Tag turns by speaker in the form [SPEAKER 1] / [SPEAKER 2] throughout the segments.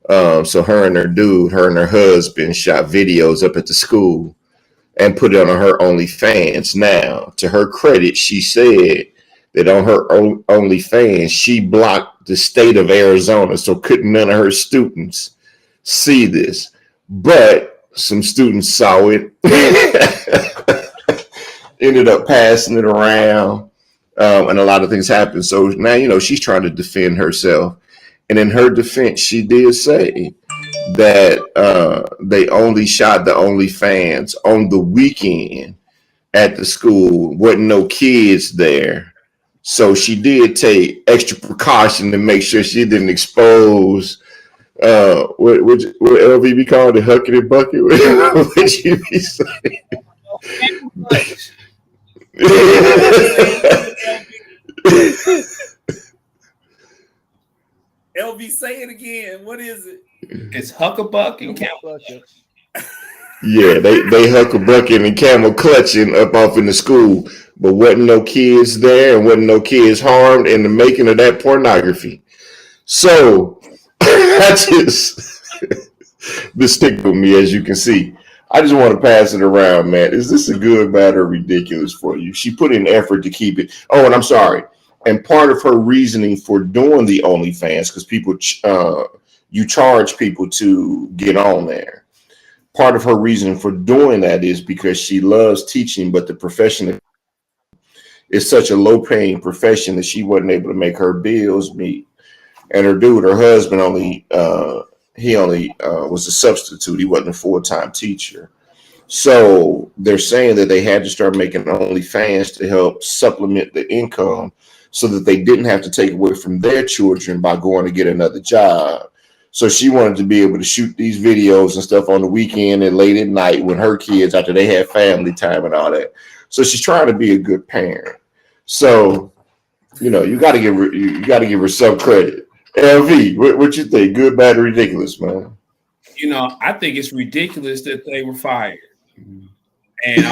[SPEAKER 1] So her and her husband shot videos up at the school and put it on her OnlyFans. Now, to her credit, she said that on her OnlyFans, she blocked the state of Arizona, so couldn't none of her students see this. But some students saw it, ended up passing it around, and a lot of things happened. So now, she's trying to defend herself. And in her defense, she did say that they only shot the OnlyFans on the weekend at the school. Wasn't no kids there. So she did take extra precaution to make sure she didn't expose what LVB called the huckety bucket. What you be saying?
[SPEAKER 2] LV, say it again. What is it?
[SPEAKER 3] It's huckabuck and camel.
[SPEAKER 1] Yeah, they huckabucking and camel clutching up off in the school, but wasn't no kids there and wasn't no kids harmed in the making of that pornography. So I just this stick with me, as you can see. I just want to pass it around, man. Is this a good, bad, or ridiculous for you? She put in effort to keep it. Oh, and I'm sorry. And part of her reasoning for doing the OnlyFans, because people, you charge people to get on there. Part of her reason for doing that is because she loves teaching, but the profession is such a low-paying profession that she wasn't able to make her bills meet. And her husband, only was a substitute. He wasn't a full-time teacher. So they're saying that they had to start making OnlyFans to help supplement the income so that they didn't have to take away from their children by going to get another job. So she wanted to be able to shoot these videos and stuff on the weekend and late at night with her kids after they had family time and all that. So she's trying to be a good parent. So, you got to give her some credit. LV, what you think? Good, bad, or ridiculous, man?
[SPEAKER 3] I think it's ridiculous that they were fired. And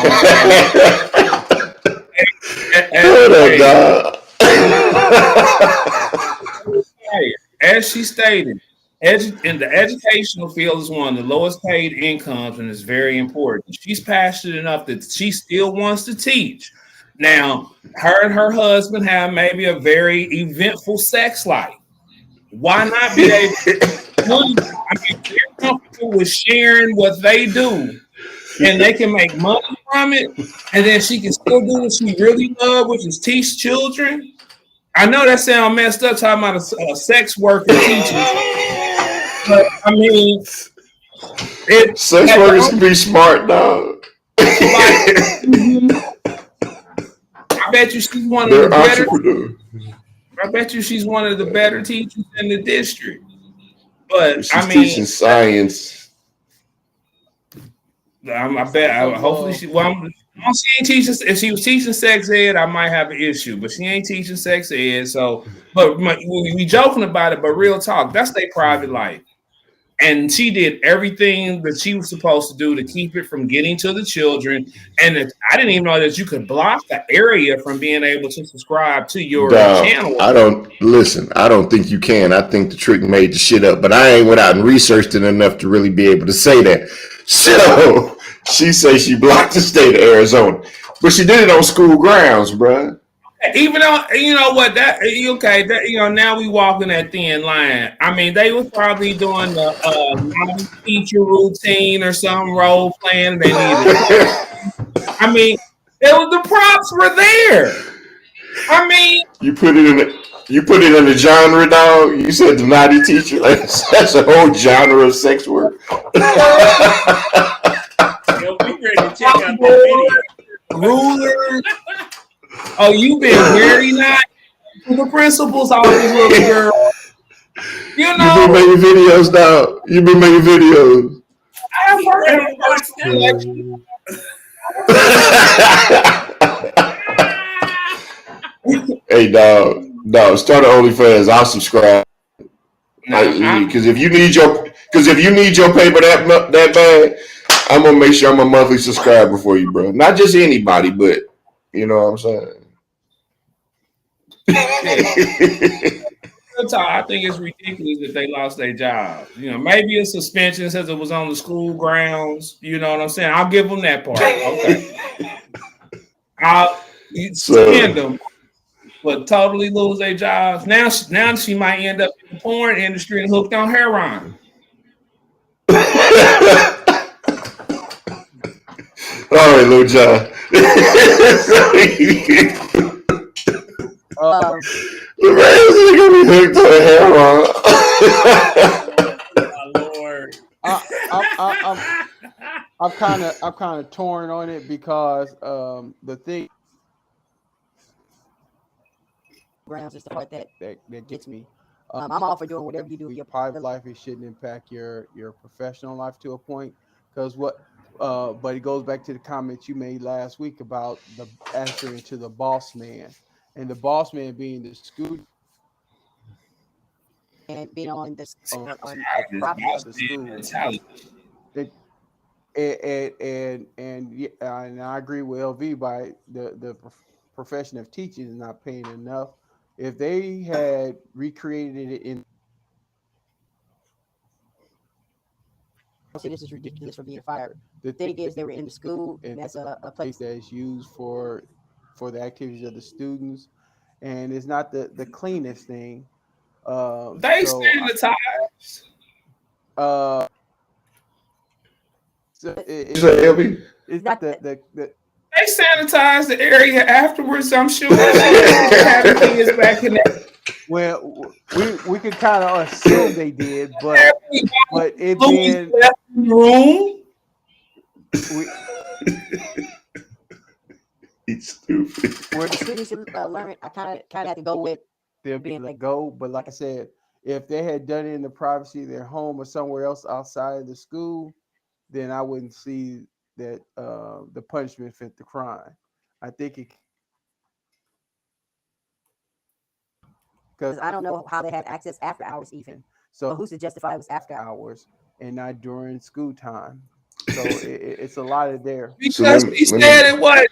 [SPEAKER 3] as she stated, in the educational field is one of the lowest paid incomes and is very important. She's passionate enough that she still wants to teach. Now, her and her husband have maybe a very eventful sex life. Why not be able to? They're comfortable with sharing what they do, and they can make money from it, and then she can still do what she really loves, which is teach children. I know that sounds messed up talking about a sex worker teaching, but
[SPEAKER 1] sex workers can be smart, dog.
[SPEAKER 3] I bet you she's one of the better. I bet you she's one of the better teachers in the district. But
[SPEAKER 1] she's teaching science.
[SPEAKER 3] Hopefully she. Well, she ain't teaching. If she was teaching sex ed, I might have an issue. But she ain't teaching sex ed. So, but we joking about it. But real talk, that's their private life. And she did everything that she was supposed to do to keep it from getting to the children. And I didn't even know that you could block the area from being able to subscribe to your channel.
[SPEAKER 1] I don't think you can. I think the trick made the shit up, but I ain't went out and researched it enough to really be able to say that. So she says she blocked the state of Arizona, but she did it on school grounds, bruh.
[SPEAKER 3] Even though, now we walking that thin line. They was probably doing the teacher routine or some role playing they needed. The props were there.
[SPEAKER 1] You put it in the genre, dog. You said the naughty teacher. That's a whole genre of sex work.
[SPEAKER 2] We ready to check out the video.
[SPEAKER 3] Ruler. Oh, you've been very nice to the principal's office, little girl.
[SPEAKER 1] You've been making videos, dog. You've been making videos.
[SPEAKER 3] I have heard
[SPEAKER 1] Hey, dog, start an OnlyFans. I'll subscribe. Because if you need your paper that bad, I'm gonna make sure I'm a monthly subscriber for you, bro. Not just anybody, but you know what I'm saying.
[SPEAKER 3] I think it's ridiculous that they lost their jobs. You know, maybe a suspension since it was on the school grounds. You know what I'm saying? I'll give them that part. Okay. I'll suspend them, but totally lose their jobs. Now she might end up in the porn industry and hooked on heroin.
[SPEAKER 1] All right, Lil John. The man's gonna be hooked on heroin.
[SPEAKER 2] My Lord.
[SPEAKER 4] I'm kind of torn on it because the thing grounds is the part that gets me. I'm all for doing whatever you do in your private life. It shouldn't impact your professional life to a point. Because but it goes back to the comments you made last week about the answering to the boss man, and the boss man being the school and being on the property of the school. And I agree with LV by the profession of teaching is not paying enough. If they had recreated it in, this is ridiculous for being fired. The thing is, they were in the school, and that's a place that is used for the activities of the students, and it's not the cleanest thing.
[SPEAKER 3] They sanitized.
[SPEAKER 4] It's not the
[SPEAKER 3] they sanitized the area afterwards. I'm sure having kids back in there.
[SPEAKER 4] Well, we could kind of assume they did, but it being
[SPEAKER 3] room.
[SPEAKER 1] He's stupid.
[SPEAKER 4] Where the students learn, I kind of have to go with them being let go. But like I said, if they had done it in the privacy of their home or somewhere else outside of the school, then I wouldn't see that the punishment fit the crime. I think it, because I don't know how they had access after hours even. So who's to justify it was after hours and not during school time? So it's a lot of there.
[SPEAKER 3] Because he said it was.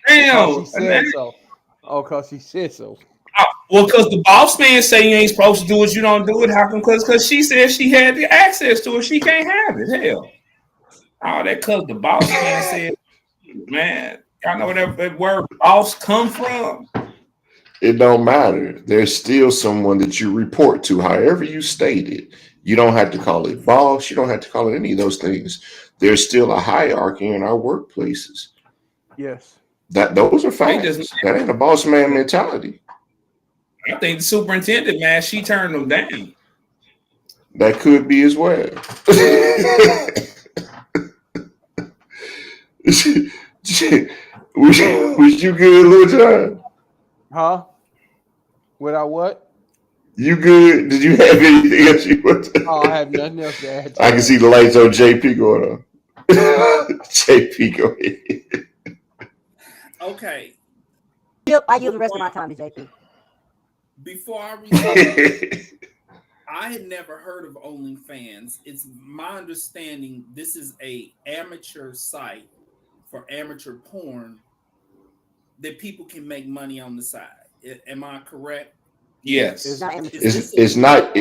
[SPEAKER 3] Damn.
[SPEAKER 4] She said so. Oh, because she said so.
[SPEAKER 3] Well, because the boss man say you ain't supposed to do it, you don't do it. How come? Because she said she had the access to it, she can't have it. Hell. Oh, that because the boss man said, man, y'all know where that word boss come from?
[SPEAKER 1] It don't matter. There's still someone that you report to, however you stated. You don't have to call it boss. You don't have to call it any of those things. There's still a hierarchy in our workplaces.
[SPEAKER 4] Yes.
[SPEAKER 1] Those are facts. That ain't a boss man mentality.
[SPEAKER 3] I think the superintendent, man, she turned them down.
[SPEAKER 1] That could be as well. was you good, Lil John?
[SPEAKER 4] Huh? Without what?
[SPEAKER 1] You good? Did you have anything else you want to?
[SPEAKER 4] Oh, I have nothing else to add.
[SPEAKER 1] I can see the lights on JP going on. JP, go ahead.
[SPEAKER 2] Okay.
[SPEAKER 4] Yep, I use the rest of my time to JP.
[SPEAKER 2] Before I read, I had never heard of OnlyFans. It's my understanding this is a amateur site for amateur porn that people can make money on the side. Am I correct?
[SPEAKER 3] Yes.
[SPEAKER 4] It's not amateur.
[SPEAKER 1] It's not.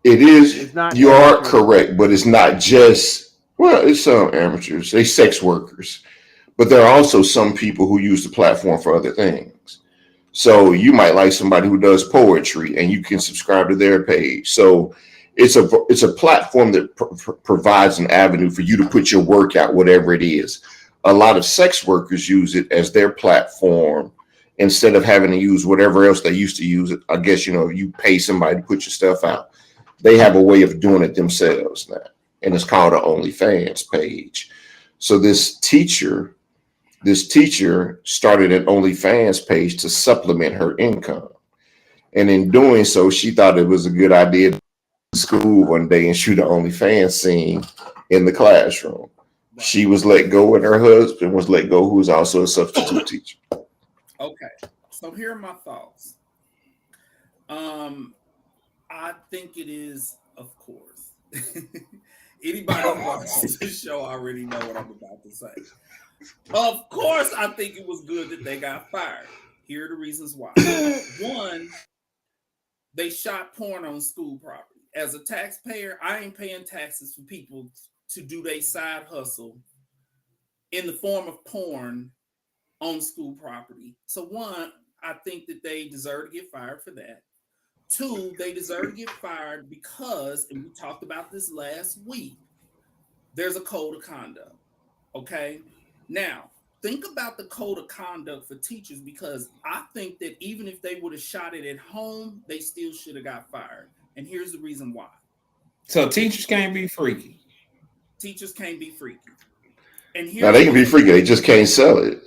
[SPEAKER 4] It
[SPEAKER 1] is.
[SPEAKER 4] It's not
[SPEAKER 1] you are
[SPEAKER 4] amateur.
[SPEAKER 1] correct, but it's not just. Well, it's some amateurs. They sex workers, but there are also some people who use the platform for other things. So you might like somebody who does poetry, and you can subscribe to their page. So it's a platform that provides an avenue for you to put your work out, whatever it is. A lot of sex workers use it as their platform instead of having to use whatever else they used to use it. I guess, you pay somebody to put your stuff out. They have a way of doing it themselves now, and it's called an OnlyFans page. So this teacher started an OnlyFans page to supplement her income. And in doing so, she thought it was a good idea to go to school one day and shoot an OnlyFans scene in the classroom. She was let go and her husband was let go, who was also a substitute teacher.
[SPEAKER 2] Okay. So here are my thoughts. I think it is, of course. Anybody who watches this show already know what I'm about to say. Of course, I think it was good that they got fired. Here are the reasons why. One, they shot porn on school property. As a taxpayer, I ain't paying taxes for people to do their side hustle in the form of porn on school property. So one, I think that they deserve to get fired for that. Two, they deserve to get fired because, and we talked about this last week, there's a code of conduct. Okay. Now, think about the code of conduct for teachers, because I think that even if they would have shot it at home, they still should have got fired. And here's the reason why.
[SPEAKER 3] So teachers can't be freaky.
[SPEAKER 2] Teachers can't be freaky. And
[SPEAKER 1] Now they can be freaky, they just can't sell it.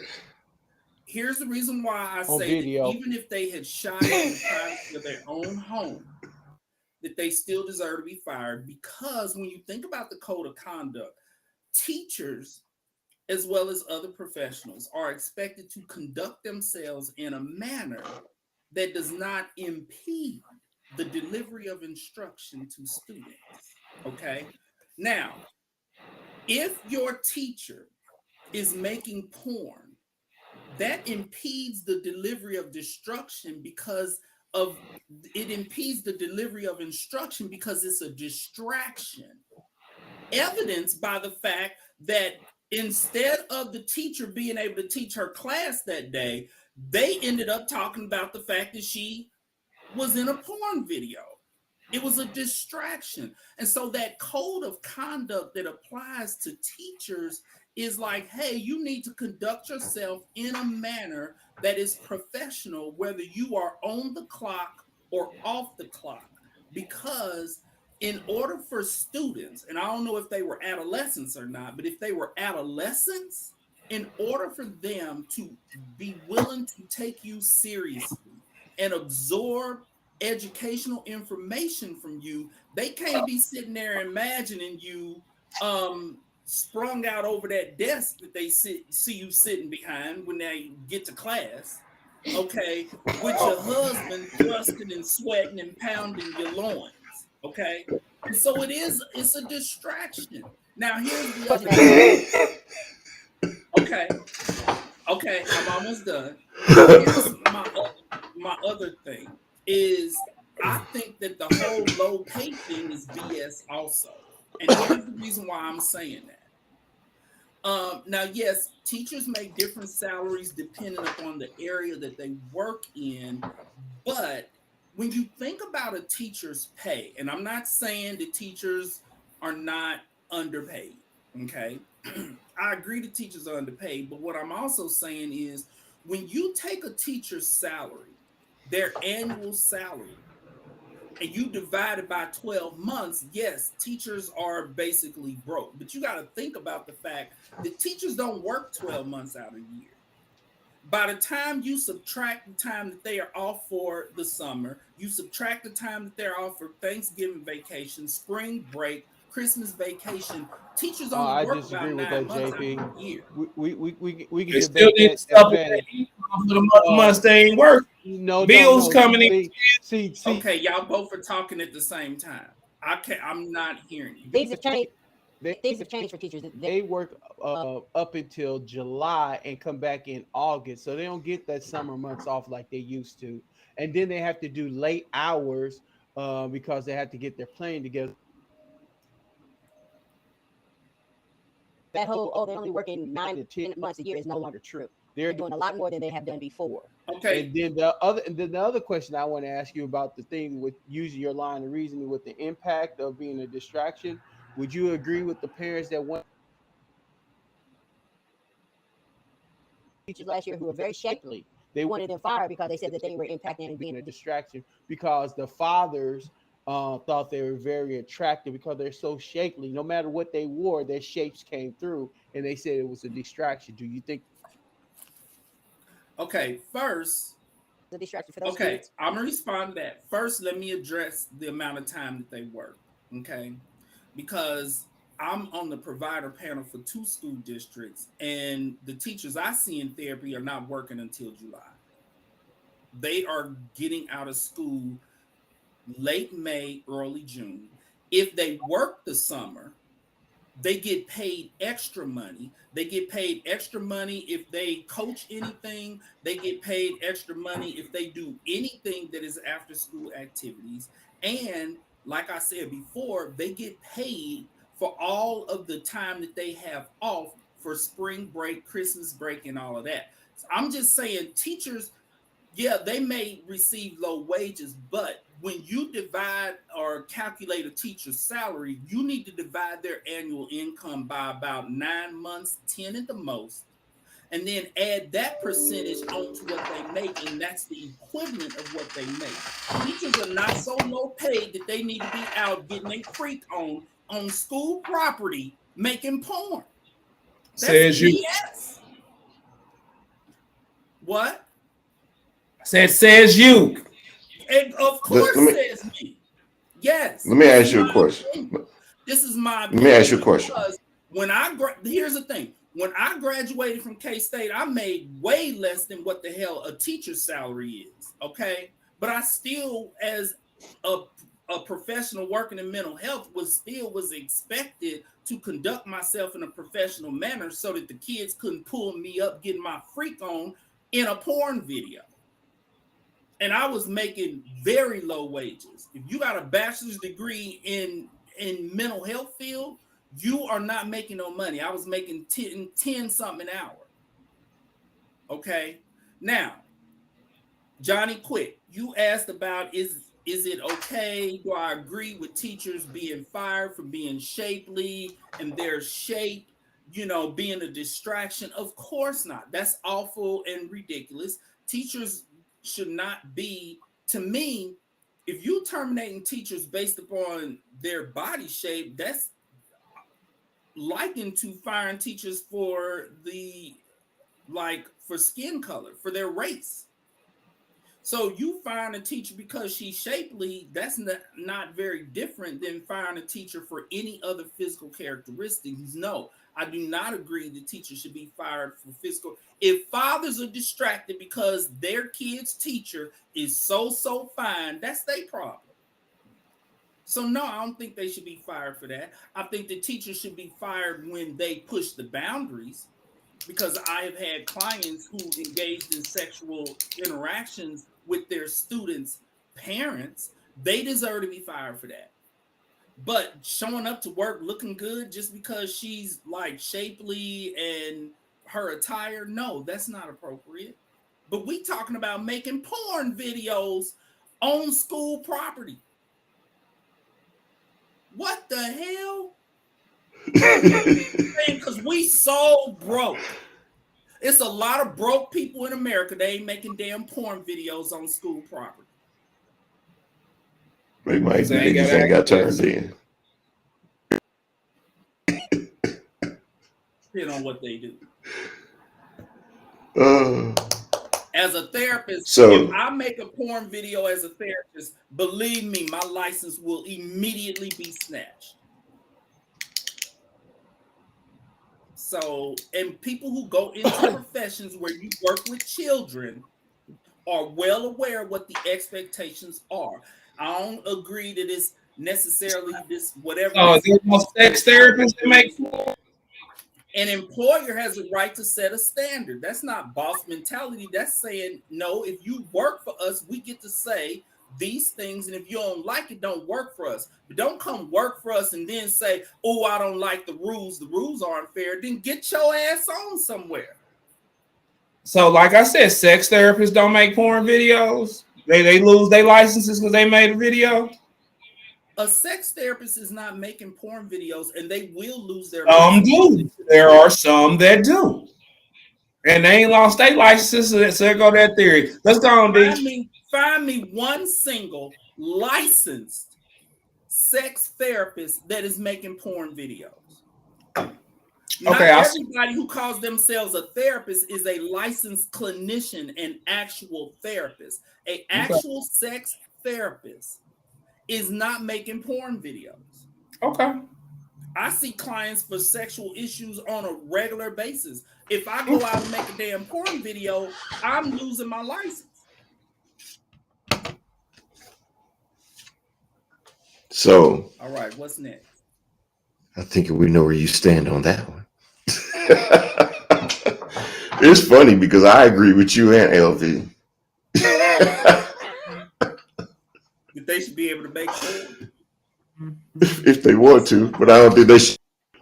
[SPEAKER 2] Here's the reason why I
[SPEAKER 4] On
[SPEAKER 2] say
[SPEAKER 4] video.
[SPEAKER 2] that even if they had shot it in the privacy of their own home, that they still deserve to be fired. Because when you think about the code of conduct, teachers, as well as other professionals, are expected to conduct themselves in a manner that does not impede the delivery of instruction to students. Okay? Now, if your teacher is making porn, that impedes the delivery of instruction because it impedes the delivery of instruction because it's a distraction. Evidenced by the fact that instead of the teacher being able to teach her class that day, they ended up talking about the fact that she was in a porn video. It was a distraction. And so that code of conduct that applies to teachers is like, hey, you need to conduct yourself in a manner that is professional, whether you are on the clock or off the clock. Because in order for students, and I don't know if they were adolescents or not, but if they were adolescents, in order for them to be willing to take you seriously and absorb educational information from you, they can't be sitting there imagining you sprung out over that desk that they see you sitting behind when they get to class, okay, with your husband thrusting and sweating and pounding your loins, okay? And so it's a distraction. Now here's the other thing. Okay, I'm almost done. Here's my other thing is I think that the whole low pay thing is BS also. And here's the reason why I'm saying that. Now, yes, teachers make different salaries depending upon the area that they work in, but when you think about a teacher's pay, and I'm not saying that teachers are not underpaid, okay? I agree that teachers are underpaid, but what I'm also saying is when you take a teacher's salary, their annual salary, and you divide it by 12 months, yes, teachers are basically broke. But you got to think about the fact that teachers don't work 12 months out of the year. By the time you subtract the time that they are off for the summer, you subtract the time that they're off for Thanksgiving vacation, spring break, Christmas vacation, teachers only work about 9 months out of the year.
[SPEAKER 4] We can
[SPEAKER 3] They still need to stop their income for the months they ain't work. Bills coming in.
[SPEAKER 4] See.
[SPEAKER 2] Okay, y'all both are talking at the same time. I'm not hearing you.
[SPEAKER 4] Things have changed for teachers. They work up until July and come back in August, so they don't get that summer months off like they used to. And then they have to do late hours because they have to get their plane together. That whole they're only working 9 to 10 months a year is no longer true. They're doing a lot more than they have done before.
[SPEAKER 2] Okay.
[SPEAKER 4] And then the other question I want to ask you about the thing with using your line of reasoning with the impact of being a distraction. Would you agree with the parents that went teachers last year who were very shapely? They wanted them fired because they said that they were impacting and being a distraction because the fathers thought they were very attractive because they're so shapely. No matter what they wore, their shapes came through, and they said it was a distraction. Do you think?
[SPEAKER 2] Okay, first,
[SPEAKER 4] The distraction for those
[SPEAKER 2] okay,
[SPEAKER 4] kids?
[SPEAKER 2] I'm gonna respond to that. First, let me address the amount of time that they work. Okay, because I'm on the provider panel for 2 school districts, and the teachers I see in therapy are not working until July. They are getting out of school late May, early June. If they work the summer, they get paid extra money. They get paid extra money if they coach anything. They get paid extra money if they do anything that is after school activities. And like I said before, they get paid for all of the time that they have off for spring break, Christmas break, and all of that. So I'm just saying, teachers, yeah, they may receive low wages, but when you divide or calculate a teacher's salary, you need to divide their annual income by about 9 months, 10 at the most, and then add that percentage onto what they make, and that's the equivalent of what they make. Teachers are not so low paid that they need to be out getting a freak on school property making porn. That's
[SPEAKER 3] Says you.
[SPEAKER 2] BS. What?
[SPEAKER 3] Says you.
[SPEAKER 2] And of course, says me. Yes.
[SPEAKER 1] Let me ask you a question.
[SPEAKER 2] This is my
[SPEAKER 1] opinion. Let me ask you a question.
[SPEAKER 2] Because when here's the thing. When I graduated from K-State, I made way less than what the hell a teacher's salary is. Okay. But I still, as a professional working in mental health, was expected to conduct myself in a professional manner so that the kids couldn't pull me up getting my freak on in a porn video. And I was making very low wages. If you got a bachelor's degree in mental health field, you are not making no money. I was making 10 something an hour. Okay. Now, Johnny Quick, you asked about is it okay? Do I agree with teachers being fired for being shapely and their shape, being a distraction? Of course not. That's awful and ridiculous. Teachers should not be, to me, if you terminating teachers based upon their body shape, that's likened to firing teachers for for skin color, for their race. So you firing a teacher because she's shapely, that's not very different than firing a teacher for any other physical characteristics. No, I do not agree that teachers should be fired for physical. If fathers are distracted because their kid's teacher is so fine, that's their problem. So no, I don't think they should be fired for that. I think the teachers should be fired when they push the boundaries, because I have had clients who engaged in sexual interactions with their students' parents. They deserve to be fired for that. But showing up to work looking good just because she's shapely and her attire, no, that's not appropriate. But we talking about making porn videos on school property. What the hell? Because we so broke. It's a lot of broke people in America. They ain't making damn porn videos on school property.
[SPEAKER 1] They just ain't got turned in.
[SPEAKER 2] Depending on what they do. As a therapist, if I make a porn video as a therapist, believe me, my license will immediately be snatched. So, and people who go into professions where you work with children are well aware of what the expectations are. I don't agree that it's necessarily this whatever.
[SPEAKER 3] Oh, there's no sex therapists that make porn.
[SPEAKER 2] An employer has a right to set a standard. That's not boss mentality. That's saying, no, if you work for us, we get to say these things. And if you don't like it, don't work for us. But don't come work for us and then say, oh, I don't like the rules. The rules aren't fair. Then get your ass on somewhere.
[SPEAKER 3] So, like I said, sex therapists don't make porn videos. They lose their licenses because they made a video.
[SPEAKER 2] A sex therapist is not making porn videos, and they will lose their
[SPEAKER 3] license. There are some that do. And they ain't lost their licenses, so there go that theory. Let's go on, D.
[SPEAKER 2] Find me one single licensed sex therapist that is making porn videos. Not everybody who calls themselves a therapist is a licensed clinician and actual therapist. An actual sex therapist is not making porn videos.
[SPEAKER 3] Okay.
[SPEAKER 2] I see clients for sexual issues on a regular basis. If I go out and make a damn porn video, I'm losing my license.
[SPEAKER 1] So,
[SPEAKER 2] all right, what's next?
[SPEAKER 1] I think we know where you stand on that one. It's funny because I agree with you and LV.
[SPEAKER 2] That they should be able to make sure.
[SPEAKER 1] If they want to, but I don't think they should. I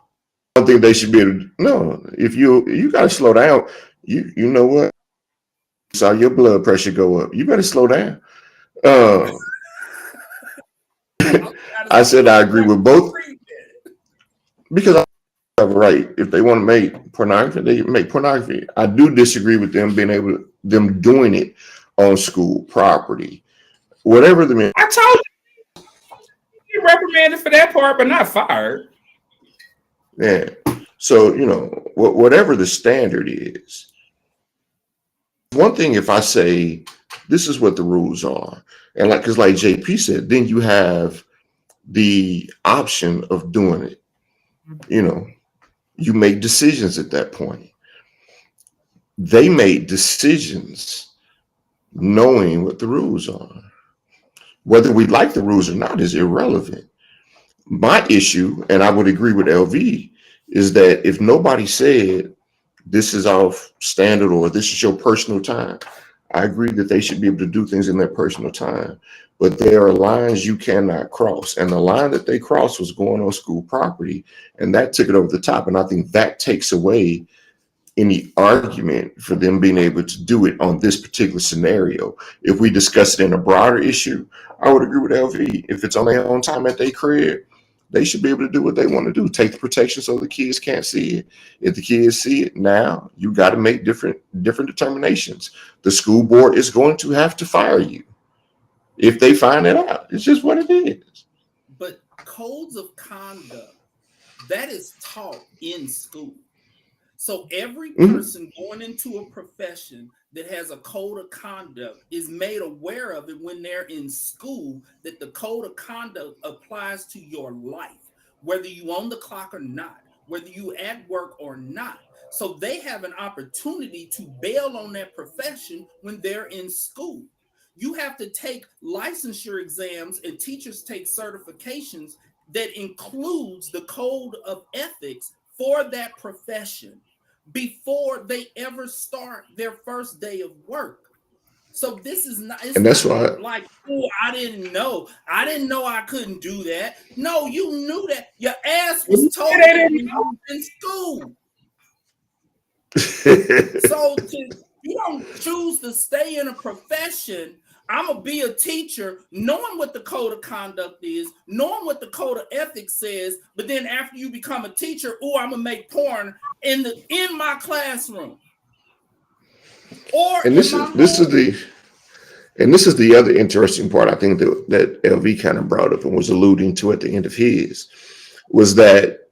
[SPEAKER 1] don't think they should be able to. No, if you gotta slow down. You know what? Saw your blood pressure go up. You better slow down. I said I agree with both because I have a right. If they want to make pornography, they make pornography. I do disagree with them being able to them doing it on school property, whatever the mean.
[SPEAKER 3] I told you reprimanded for that part, but not fired.
[SPEAKER 1] Yeah. So whatever the standard is. One thing if I say this is what the rules are, and because like JP said, then you have the option of doing it. You make decisions at that point. They made decisions knowing what the rules are. Whether we like the rules or not is irrelevant. My issue, and I would agree with LV, is that if nobody said this is off standard or this is your personal time, I agree that they should be able to do things in their personal time. But there are lines you cannot cross. And the line that they crossed was going on school property. And that took it over the top. And I think that takes away any argument for them being able to do it on this particular scenario. If we discuss it in a broader issue, I would agree with LV. If it's on their own time at their crib, they should be able to do what they want to do. Take the protection so the kids can't see it. If the kids see it now, you got to make different determinations. The school board is going to have to fire you if they find it out. It's just what it is.
[SPEAKER 2] But codes of conduct, that is taught in school. So every person going into a profession that has a code of conduct is made aware of it when they're in school, that the code of conduct applies to your life, whether you own the clock or not, whether you at work or not. So they have an opportunity to bail on that profession when they're in school. You have to take licensure exams and teachers take certifications that includes the code of ethics for that profession before they ever start their first day of work. So this is not, it's
[SPEAKER 1] and that's
[SPEAKER 2] not
[SPEAKER 1] why
[SPEAKER 2] like, oh, I didn't know I couldn't do that. No, you knew that. Your ass was told that when you were in school. So you don't choose to stay in a profession. I'm going to be a teacher, knowing what the code of conduct is, knowing what the code of ethics says, but then after you become a teacher, I'm going to make porn in my classroom. Or
[SPEAKER 1] and this is the other interesting part I think that LV kind of brought up and was alluding to at the end of his, was that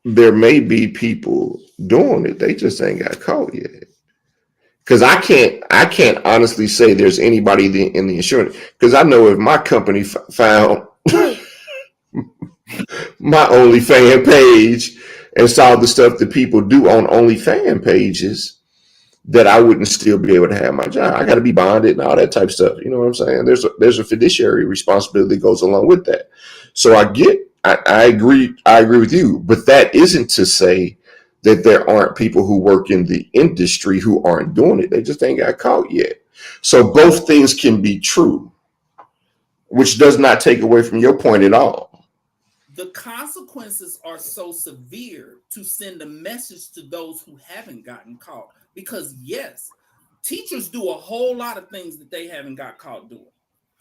[SPEAKER 1] there may be people doing it, they just ain't got caught yet. Because I can't honestly say there's anybody in the insurance, because I know if my company found my OnlyFans page and saw the stuff that people do on OnlyFans pages, that I wouldn't still be able to have my job. I got to be bonded and all that type of stuff. You know what I'm saying? There's a fiduciary responsibility that goes along with that. So I agree with you, but that isn't to say that there aren't people who work in the industry who aren't doing it. They just ain't got caught yet. So both things can be true, which does not take away from your point at all.
[SPEAKER 2] The consequences are so severe to send a message to those who haven't gotten caught. Because yes, teachers do a whole lot of things that they haven't got caught doing.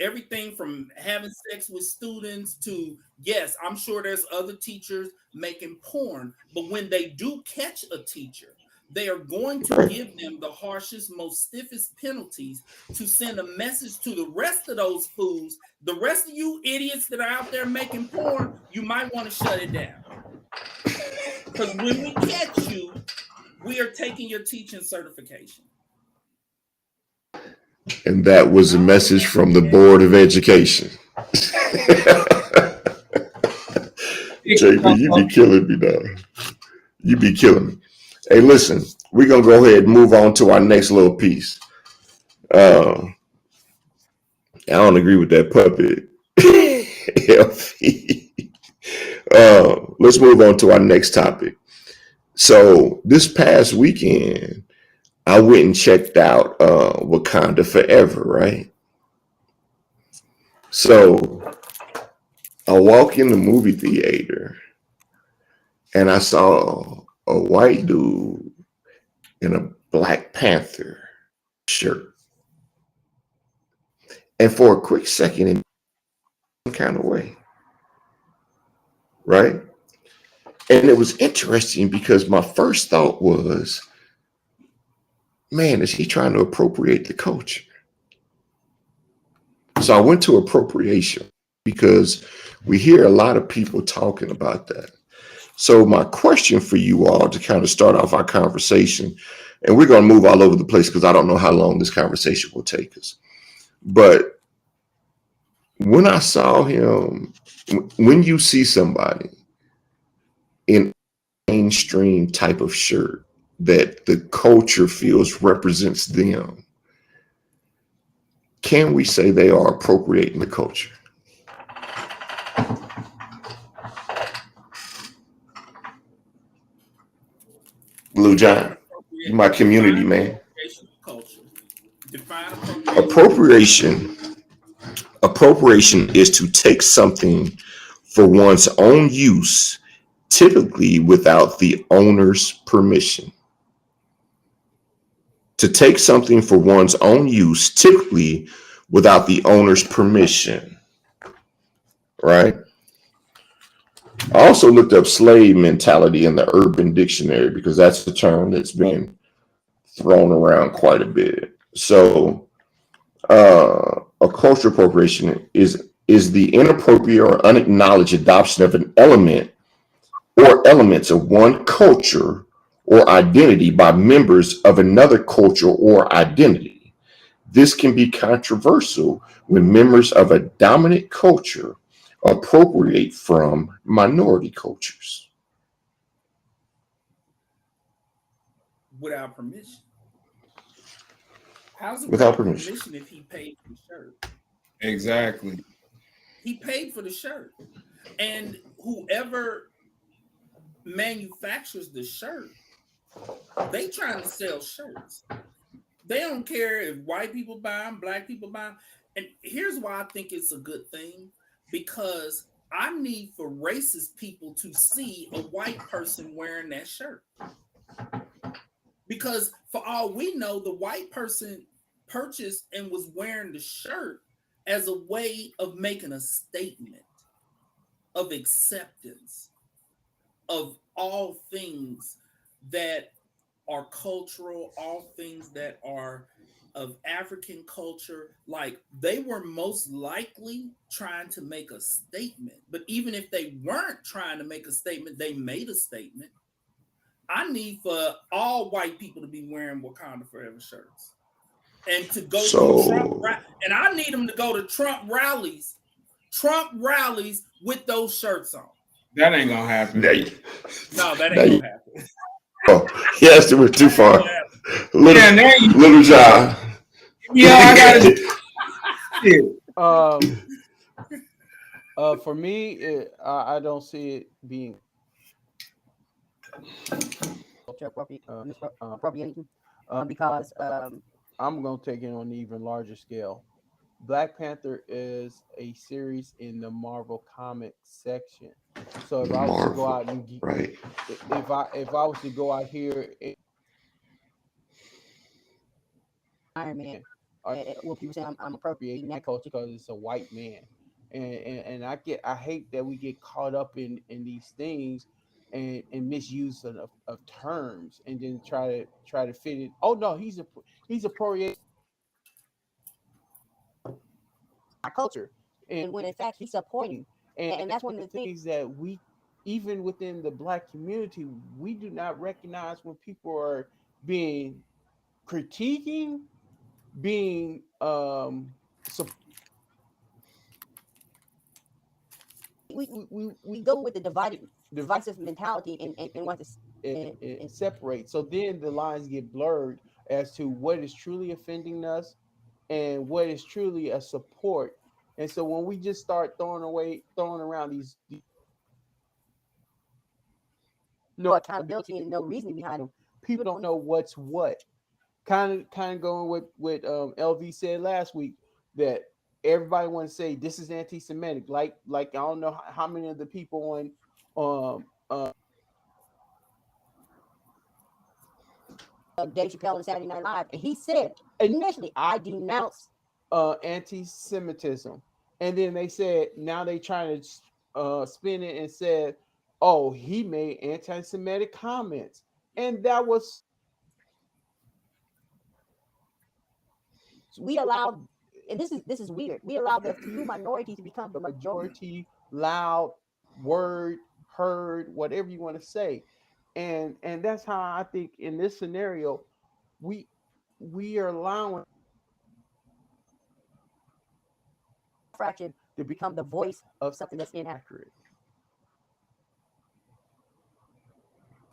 [SPEAKER 2] Everything from having sex with students to, yes, I'm sure there's other teachers making porn, but when they do catch a teacher, they are going to give them the harshest, most stiffest penalties to send a message to the rest of those fools. The rest of you idiots that are out there making porn, you might want to shut it down. Because when we catch you, we are taking your teaching certification.
[SPEAKER 1] And that was a message from the Board of Education. JP, you be killing me now. You be killing me. Hey, listen, we're going to go ahead and move on to our next little piece. I don't agree with that puppet. let's move on to our next topic. So this past weekend, I went and checked out Wakanda Forever, right? So I walk in the movie theater and I saw a white dude in a Black Panther shirt. And for a quick second, in some kind of way, right? And it was interesting because my first thought was, man, is he trying to appropriate the culture? So I went to appropriation because we hear a lot of people talking about that. So my question for you all to kind of start off our conversation, and we're going to move all over the place because I don't know how long this conversation will take us. But when I saw him, when you see somebody in mainstream type of shirt that the culture feels represents them, can we say they are appropriating the culture? Blue John, you my community man.
[SPEAKER 2] Culture.
[SPEAKER 1] Appropriation. Appropriation is to take something for one's own use, typically without the owner's permission. To take something for one's own use, typically without the owner's permission. Right? I also looked up slave mentality in the Urban Dictionary because that's the term that's been thrown around quite a bit. So, a cultural appropriation is the inappropriate or unacknowledged adoption of an element or elements of one culture or identity by members of another culture or identity. This can be controversial when members of a dominant culture appropriate from minority cultures.
[SPEAKER 2] Without permission. How's it
[SPEAKER 1] Without
[SPEAKER 2] without
[SPEAKER 1] permission?
[SPEAKER 2] permission if he paid for the shirt?
[SPEAKER 3] Exactly.
[SPEAKER 2] He paid for the shirt. And whoever manufactures the shirt, they trying to sell shirts. They don't care if white people buy them, black people buy them. And here's why I think it's a good thing. Because I need for racist people to see a white person wearing that shirt. Because for all we know, the white person purchased and was wearing the shirt as a way of making a statement of acceptance of all things that are cultural, all things that are of African culture. Like they were most likely trying to make a statement. But even if they weren't trying to make a statement, they made a statement. I need for all white people to be wearing Wakanda Forever shirts and to go to Trump and I need them to go to Trump rallies with those shirts on.
[SPEAKER 3] That ain't gonna happen.
[SPEAKER 2] No, that ain't gonna happen.
[SPEAKER 1] Oh, yes, it went too far. Little John.
[SPEAKER 3] Yeah, I got
[SPEAKER 4] it. For me, I don't see it being appropriation because I'm going to take it on an even larger scale. Black Panther is a series in the Marvel comic section. So if I was to go out and if I was to go out here and Iron Man, well, people say I'm appropriating that culture because it's a white man, and I hate that we get caught up in these things and misuse of terms and then try to fit it. Oh no, he's appropriating our culture, and when in fact he's supporting, and that's one of the things that we, even within the Black community, we do not recognize when people are being critiquing, being we go with the divisive mentality and want to and separate. So then the lines get blurred as to what is truly offending us and what is truly a support. And so when we just start throwing around these no accountability and no reasoning behind them. People don't know what's what. Kind of going with what LV said last week, that everybody wants to say this is anti-Semitic. Like I don't know how many of the people on Dave Chappelle and Saturday Night Live, and he said initially, I denounce anti-Semitism, and then they said now they trying to spin it and said, oh, he made anti-Semitic comments, and that was we allowed, and this is weird. We allowed the few minority to become the majority, loud, word, heard, whatever you want to say, and that's how I think in this scenario we are allowing fraction to become the voice of something that's inaccurate.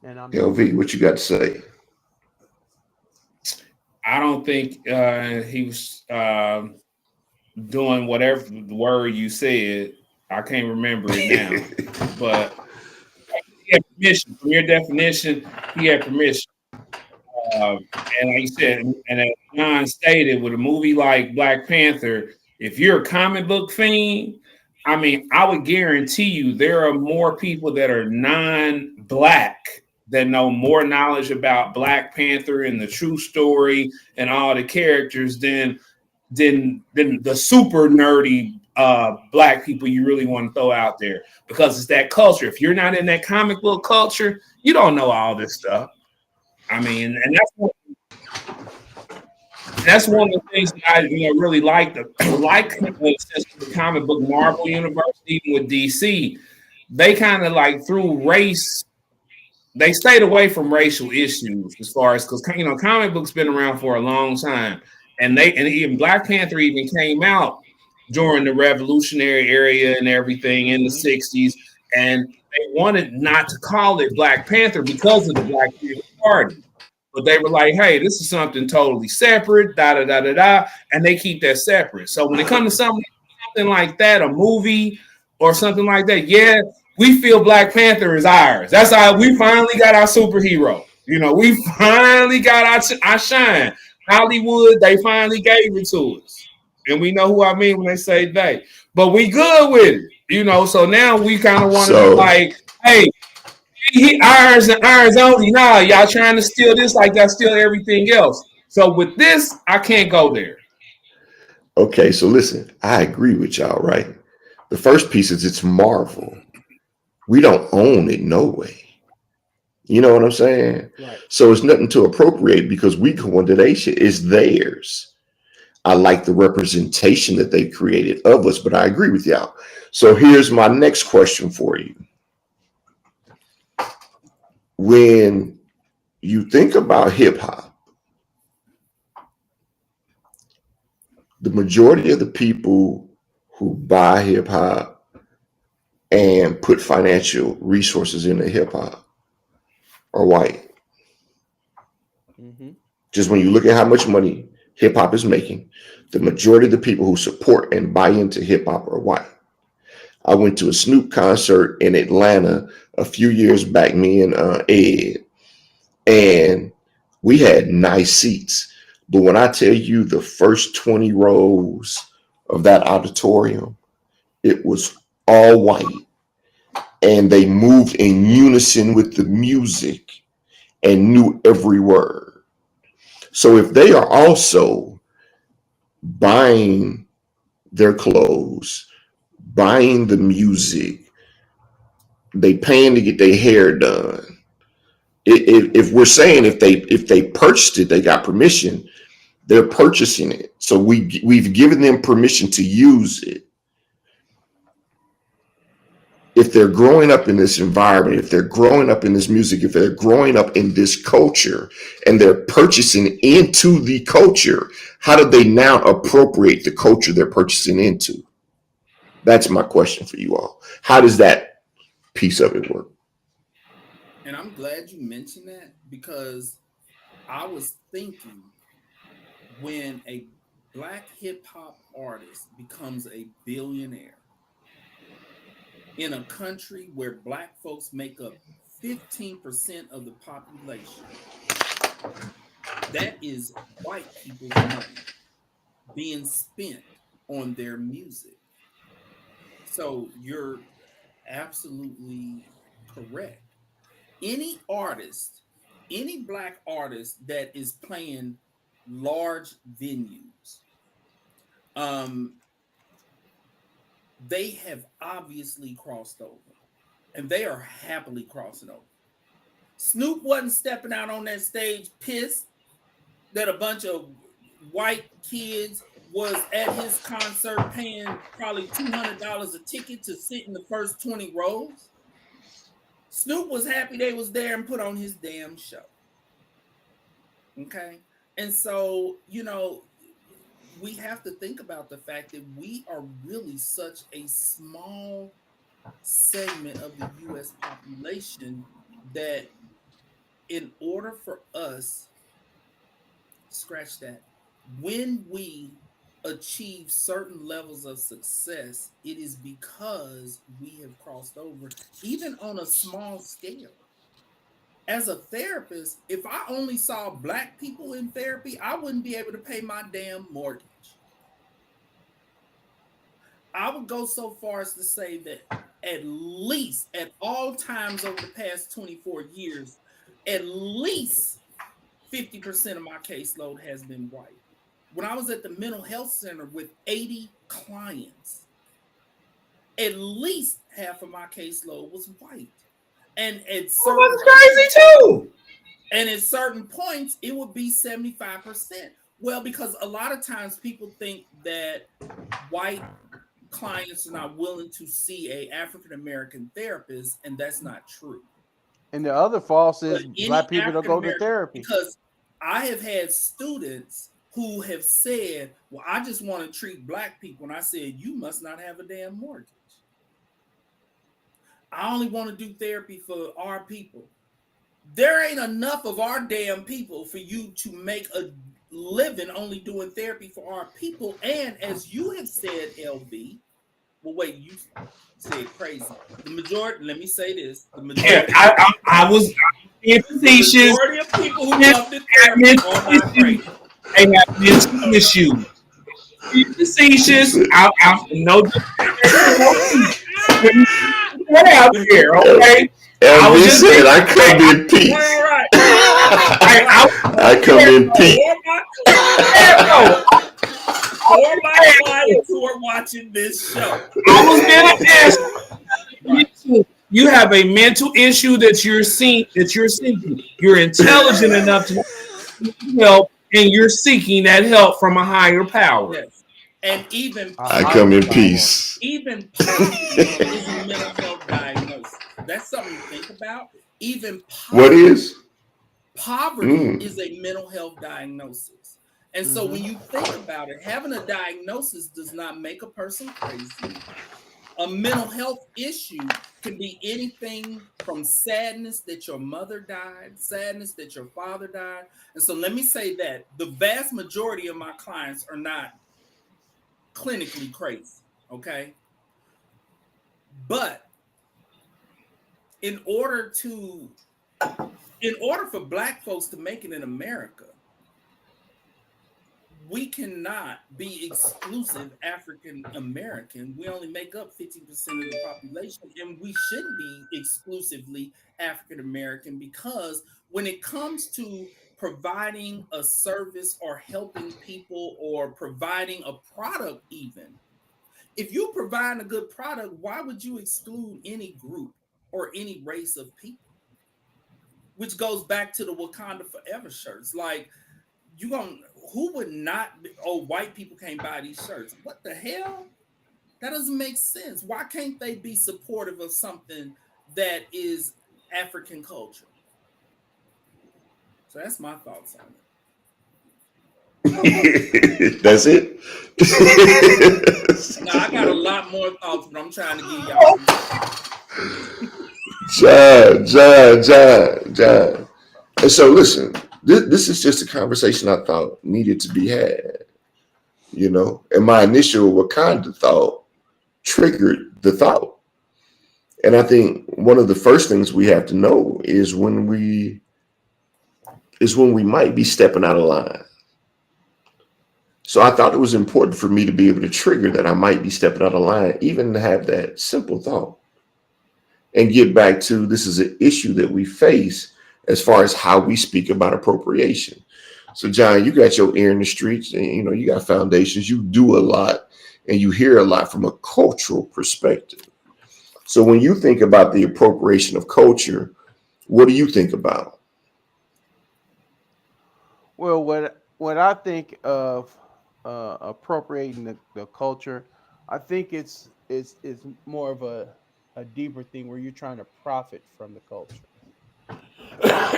[SPEAKER 4] And I'm
[SPEAKER 1] LV, what you got to say?
[SPEAKER 3] I don't think he was doing whatever the word you said. I can't remember it now, but he had permission. From your definition, he had permission. And like you said, and as John stated, with a movie like Black Panther, if you're a comic book fiend, I mean, I would guarantee you there are more people that are non-black that know more knowledge about Black Panther and the true story and all the characters than the super nerdy black people you really want to throw out there, because it's that culture. If you're not in that comic book culture, you don't know all this stuff. I mean, and that's one of the things that I really like since the comic book Marvel universe, even with DC, they kind of like threw race. They stayed away from racial issues as far as, because comic books been around for a long time, and even Black Panther even came out during the Revolutionary era and everything in the '60s, and they wanted not to call it Black Panther because of the Black Panther Party. But they were like, hey, this is something totally separate, da da da da da, and they keep that separate. So when it comes to something like that, a movie or something like that, yeah, we feel Black Panther is ours. That's how we finally got our superhero. We finally got our shine. Hollywood, they finally gave it to us. And we know who I mean when they say they. But we good with it, so now we kind of want to be like, hey, he irons and irons only. Nah, y'all trying to steal this like y'all steal everything else. So with this, I can't go there.
[SPEAKER 1] Okay, so listen, I agree with y'all, right? The first piece is it's Marvel. We don't own it, no way. You know what I'm saying?
[SPEAKER 4] Right.
[SPEAKER 1] So it's nothing to appropriate because we go into their shit. It's theirs. I like the representation that they created of us, but I agree with y'all. So here's my next question for you. When you think about hip hop, the majority of the people who buy hip hop and put financial resources into hip hop are white.
[SPEAKER 4] Mm-hmm.
[SPEAKER 1] Just when you look at how much money hip hop is making, the majority of the people who support and buy into hip hop are white. I went to a Snoop concert in Atlanta a few years back, me and Ed, and we had nice seats. But when I tell you the first 20 rows of that auditorium, it was all white. And they moved in unison with the music and knew every word. So if they are also buying their clothes, buying the music, they paying to get their hair done. If we're saying if they purchased it, they got permission, they're purchasing it. So we've given them permission to use it. If they're growing up in this environment, if they're growing up in this music, if they're growing up in this culture and they're purchasing into the culture, how do they now appropriate the culture they're purchasing into? That's my question for you all. How does that piece of it work?
[SPEAKER 2] And I'm glad you mentioned that, because I was thinking, when a black hip hop artist becomes a billionaire in a country where black folks make up 15% of the population. That is white people's money being spent on their music. So you're absolutely correct. Any artist, any black artist that is playing large venues, um, they have obviously crossed over, and they are happily crossing over. Snoop wasn't stepping out on that stage pissed that a bunch of white kids was at his concert paying probably $200 a ticket to sit in the first 20 rows. Snoop was happy they was there and put on his damn show. Okay. And so, we have to think about the fact that we are really such a small segment of the US population that in order for us, scratch that, when we achieve certain levels of success, it is because we have crossed over, even on a small scale. As a therapist, if I only saw black people in therapy, I wouldn't be able to pay my damn mortgage. I would go so far as to say that at least at all times over the past 24 years, at least 50% of my caseload has been white. When I was at the mental health center with 80 clients, at least half of my caseload was white. And at certain
[SPEAKER 3] crazy too.
[SPEAKER 2] And at certain points, it would be 75%. Well, because a lot of times people think that white clients are not willing to see a African American therapist, and that's not true.
[SPEAKER 4] And the other false is black people don't go to therapy.
[SPEAKER 2] Because I have had students who have said, well, I just want to treat black people. And I said, you must not have a damn mortgage. I only want to do therapy for our people. There ain't enough of our damn people for you to make a living only doing therapy for our people. And as you have said, LB, well, wait, you said crazy. The majority, let me say this. The majority,
[SPEAKER 3] I was being facetious.
[SPEAKER 2] The majority of people who love the therapy are not crazy.
[SPEAKER 3] They have mental issues. Being facetious. I know what out here, okay?
[SPEAKER 1] LB said, I come in peace.
[SPEAKER 2] All right.
[SPEAKER 1] I come in peace.
[SPEAKER 2] For my clients who are watching this show,
[SPEAKER 3] I was going to ask you have a mental issue that you're seeking. You're intelligent enough to help, and you're seeking that help from a higher power.
[SPEAKER 2] Yes. And even
[SPEAKER 1] I come in peace.
[SPEAKER 2] Even poverty is a mental health diagnosis. That's something to think about. Even poverty,
[SPEAKER 1] what is?
[SPEAKER 2] Poverty is a mental health diagnosis. And so when you think about it, having a diagnosis does not make a person crazy. A mental health issue can be anything from sadness that your mother died, sadness that your father died. And so let me say that the vast majority of my clients are not clinically crazy, okay? But in order for black folks to make it in America, we cannot be exclusive African American. We only make up 15% of the population, and we shouldn't be exclusively African American, because when it comes to providing a service or helping people or providing a product, even if you provide a good product, why would you exclude any group or any race of people? Which goes back to the Wakanda Forever shirts. Like, who would not be, white people can't buy these shirts? What the hell? That doesn't make sense. Why can't they be supportive of something that is African culture? So that's my thoughts on
[SPEAKER 1] it. That's it?
[SPEAKER 2] Now, I got a lot more thoughts, but I'm trying to give y'all
[SPEAKER 1] John. And so listen, this is just a conversation I thought needed to be had, and my initial Wakanda thought triggered the thought. And I think one of the first things we have to know is when we might be stepping out of line. So I thought it was important for me to be able to trigger that I might be stepping out of line, even to have that simple thought and get back to this is an issue that we face as far as how we speak about appropriation. So John, you got your ear in the streets and you got foundations, you do a lot and you hear a lot from a cultural perspective. So when you think about the appropriation of culture, what do you think about?
[SPEAKER 4] Well, when I think of appropriating the culture, I think it's more of a deeper thing where you're trying to profit from the culture.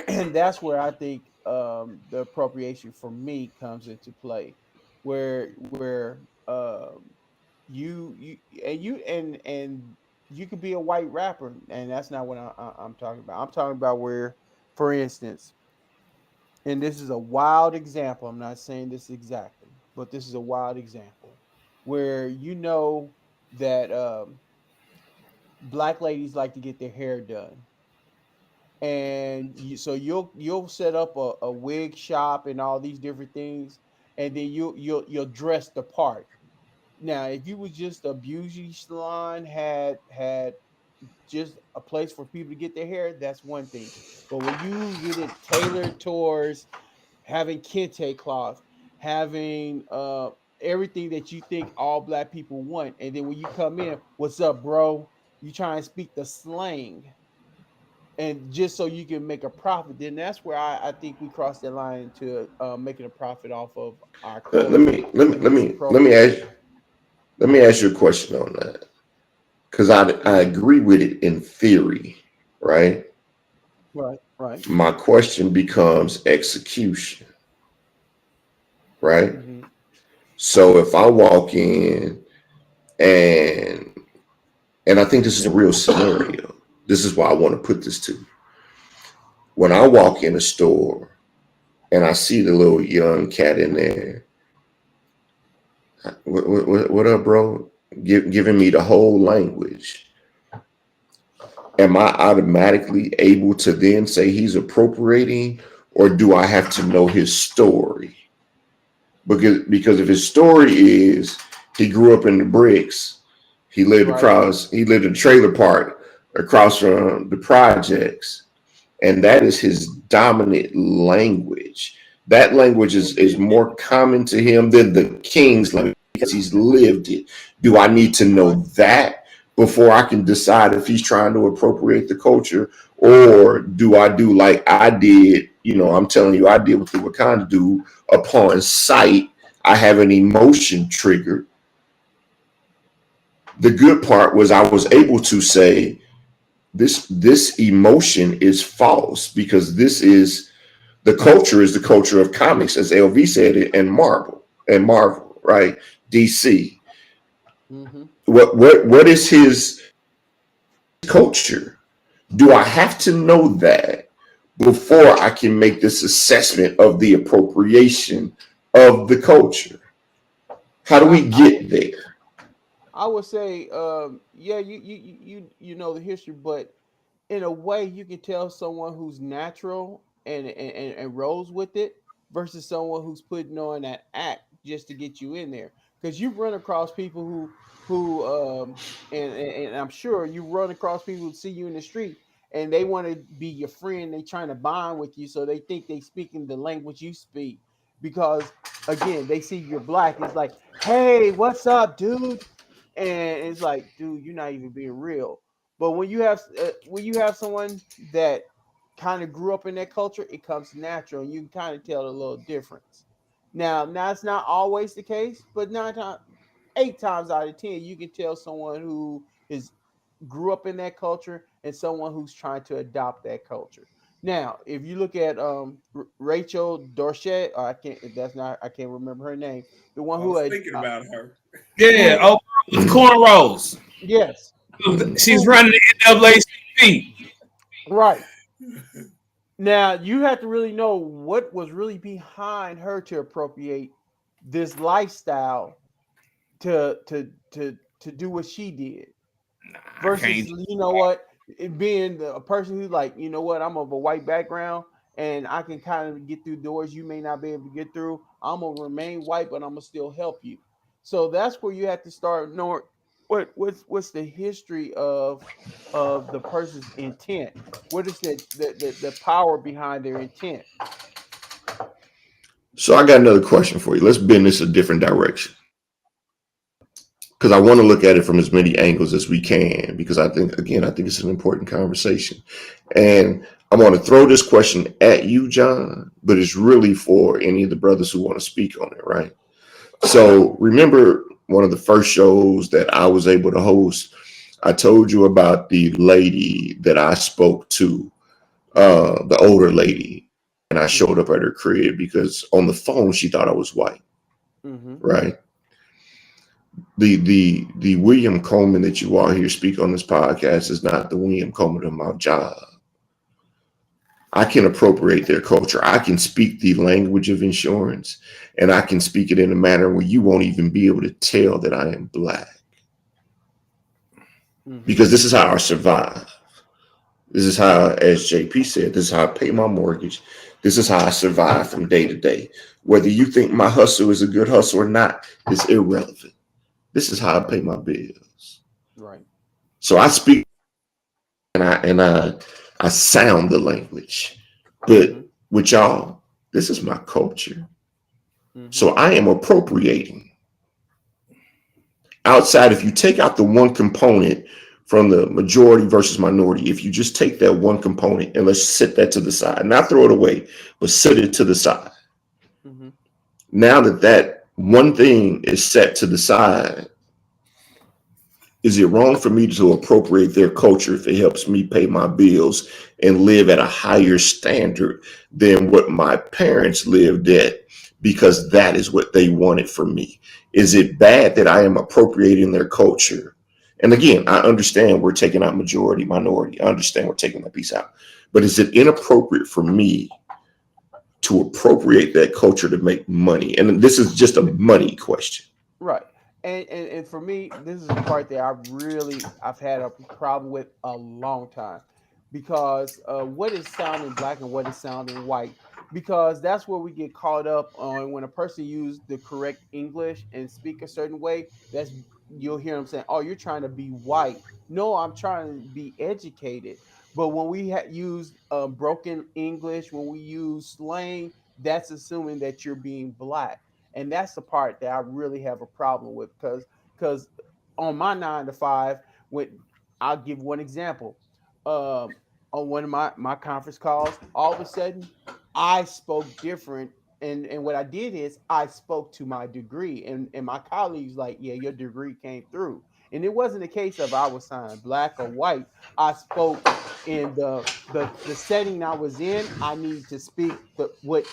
[SPEAKER 4] And that's where I think the appropriation for me comes into play, where you and you could be a white rapper, and that's not what I'm talking about. I'm talking about where, for instance, and this is a wild example. I'm not saying this exactly, but this is a wild example where that black ladies like to get their hair done, and so you'll set up a wig shop and all these different things, and then you'll dress the part. Now, if you was just a beauty salon, had just a place for people to get their hair, that's one thing. But when you get it tailored towards having kente cloth, having everything that you think all black people want, and then when you come in, what's up, bro? You try and speak the slang, and just so you can make a profit, then that's where I think we cross the line into making a profit off of our
[SPEAKER 1] Let
[SPEAKER 4] culture,
[SPEAKER 1] me let me
[SPEAKER 4] and
[SPEAKER 1] let
[SPEAKER 4] it's
[SPEAKER 1] me let me ask
[SPEAKER 4] appropriation.
[SPEAKER 1] let me ask you a question on that because I agree with it in theory, right?
[SPEAKER 4] Right, right.
[SPEAKER 1] My question becomes execution, right?
[SPEAKER 4] Mm-hmm.
[SPEAKER 1] So if I walk in and I think this is a real scenario. This is why I want to put this to. When I walk in a store and I see the little young cat in there, what up, bro? Giving me the whole language. Am I automatically able to then say he's appropriating, or do I have to know his story? Because if his story is he grew up in the bricks,
[SPEAKER 4] Right.
[SPEAKER 1] he lived in a trailer park across from the projects, and that is his dominant language. That language is more common to him than the king's language because he's lived it. Do I need to know
[SPEAKER 4] Right.
[SPEAKER 1] that before I can decide if he's trying to appropriate the culture, or do I do like I did? I'm telling you, I did what the Wakanda do upon sight. I have an emotion triggered. The good part was I was able to say this emotion is false because the culture of comics, as LV said it, and Marvel, right? DC.
[SPEAKER 4] Mm-hmm.
[SPEAKER 1] What is his culture? Do I have to know that before I can make this assessment of the appropriation of the culture? How do
[SPEAKER 4] I,
[SPEAKER 1] we
[SPEAKER 4] I
[SPEAKER 1] get there?
[SPEAKER 4] I would say, yeah, you know the history, but in a way, you can tell someone who's natural and rolls with it versus someone who's putting on that act just to get you in there. Because you've run across people who and I'm sure you run across people who see you in the street and they want to be your friend. They trying to bond with you, so they think they speaking the language you speak because again they see you're black. It's like, hey, what's up, dude? And it's like, dude, you're not even being real. But when you have someone that kind of grew up in that culture, it comes natural, and you can kind of tell a little difference. Now it's not always the case, but 8 times out of 10, you can tell someone who is grew up in that culture and someone who's trying to adopt that culture. Now, if you look at Rachel Dorchet, or I can't remember her name, the one
[SPEAKER 2] I
[SPEAKER 4] who
[SPEAKER 2] was
[SPEAKER 4] had
[SPEAKER 2] thinking about her.
[SPEAKER 3] Yeah.
[SPEAKER 4] who
[SPEAKER 3] Oh, with cornrows.
[SPEAKER 4] yes,
[SPEAKER 3] She's
[SPEAKER 4] who
[SPEAKER 3] running the NAACP.
[SPEAKER 4] right. Now you have to really know what was really behind her to appropriate this lifestyle to do what she did
[SPEAKER 3] I
[SPEAKER 4] versus
[SPEAKER 3] can't.
[SPEAKER 4] you know what being a person who's like, you know what, I'm of a white background and I can kind of get through doors you may not be able to get through. I'm gonna remain white, but I'm gonna still help you. So that's where you have to start knowing what's the history of the person's intent. What is the power behind their intent?
[SPEAKER 1] So I got another question for you. Let's bend this a different direction, because I want to look at it from as many angles as we can, because I think it's an important conversation. And I want to throw this question at you, John, but it's really for any of the brothers who want to speak on it, right? So remember one of the first shows that I was able to host, I told you about the lady that I spoke to, the older lady, and I showed up at her crib because on the phone she thought I was white, right? The William Coleman that you all hear speak on this podcast is not the William Coleman of my job. I can appropriate their culture. I can speak the language of insurance, and I can speak it in a manner where you won't even be able to tell that I am black. Because this is how I survive. This is how, as JP said, this is how I pay my mortgage. This is how I survive from day to day. Whether you think my hustle is a good hustle or not is irrelevant. This is how I pay my bills.
[SPEAKER 4] Right.
[SPEAKER 1] So I speak and I sound the language. But with y'all, this is my culture. So I am appropriating. Outside, if you take out the one component from the majority versus minority, if you just take that one component and let's set that to the side, not throw it away, but set it to the side. Now that one thing is set to the side, is it wrong for me to appropriate their culture if it helps me pay my bills and live at a higher standard than what my parents lived at because that is what they wanted from me? Is it bad that I am appropriating their culture? And again, I understand we're taking out majority, minority. I understand we're taking that piece out. But is it inappropriate for me to appropriate that culture to make money? And this is just a money question.
[SPEAKER 4] Right. And for me, this is the part that I've had a problem with a long time, because what is sounding black and what is sounding white, because that's where we get caught up on when a person uses the correct English and speak a certain way. You'll hear them saying, "Oh, you're trying to be white." No, I'm trying to be educated. But when we use broken English, when we use slang, that's assuming that you're being black. And that's the part that I really have a problem with, because on my 9 to 5, when I'll give one example, on one of my conference calls, all of a sudden I spoke different. And what I did is I spoke to my degree, and my colleagues like, yeah, your degree came through. And it wasn't a case of I was signed black or white. I spoke in the setting I was in. I need to speak what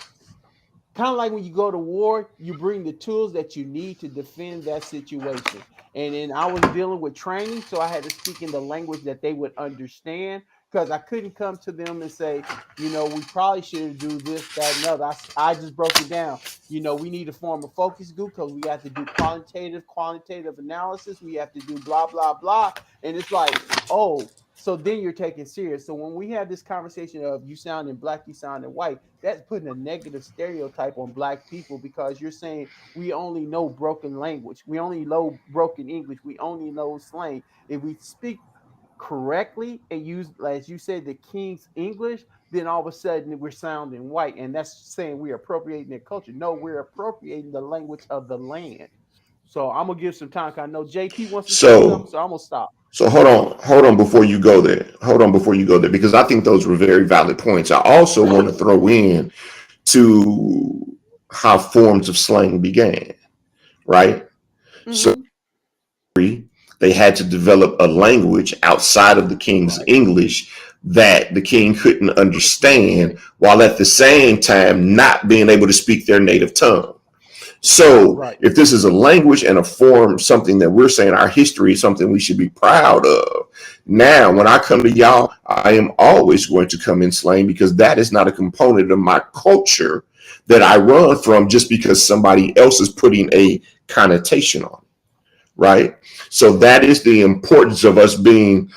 [SPEAKER 4] kind of like when you go to war, you bring the tools that you need to defend that situation. And then I was dealing with training, so I had to speak in the language that they would understand, because I couldn't come to them and say, we probably should do this, that, and other. I just broke it down. We need to form a focus group because we have to do quantitative analysis. We have to do blah, blah, blah. And it's like, oh, so then you're taking serious. So when we have this conversation of you sounding black, you sounding white, that's putting a negative stereotype on black people, because you're saying we only know broken language. We only know broken English. We only know slang. If we speak correctly and use, as you said, the King's English, then all of a sudden we're sounding white. And that's saying we're appropriating their culture. No, we're appropriating the language of the land. So I'm going to give some time. I know JP wants to say something, so I'm going to stop.
[SPEAKER 1] So hold on before you go there. Because I think those were very valid points. I also want to throw in to how forms of slang began, right? So they had to develop a language outside of the King's English that the king couldn't understand, while at the same time not being able to speak their native tongue. So if this is a language and a form, something that we're saying our history is something we should be proud of. Now, when I come to y'all, I am always going to come in slang, because that is not a component of my culture that I run from just because somebody else is putting a connotation on it, right? So that is the importance of us being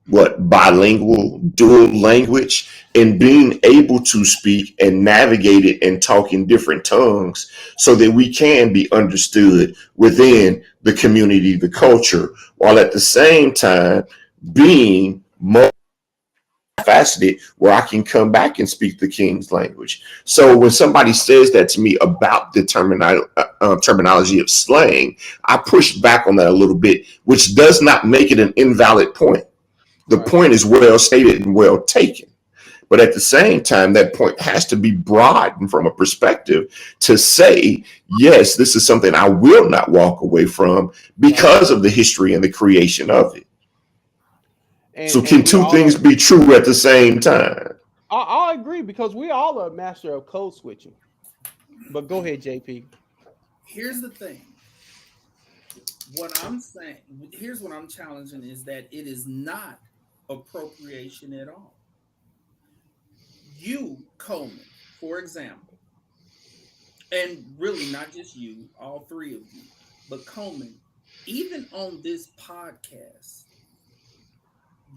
[SPEAKER 1] bilingual, dual language, and being able to speak and navigate it and talk in different tongues so that we can be understood within the community, the culture, while at the same time being multifaceted where I can come back and speak the King's language. So when somebody says that to me about the terminology of slang, I push back on that a little bit, which does not make it an invalid point. The point is well stated and well taken. But at the same time, that point has to be broadened from a perspective to say, yes, this is something I will not walk away from because of the history and the creation of it. So can two things be true at the same time?
[SPEAKER 4] I agree, because we all are a master of code switching. But go ahead, JP.
[SPEAKER 2] Here's the thing. What I'm saying, here's what I'm challenging, is that it is not appropriation at all. You, Coleman, for example, and really not just you, all three of you, but Coleman, even on this podcast,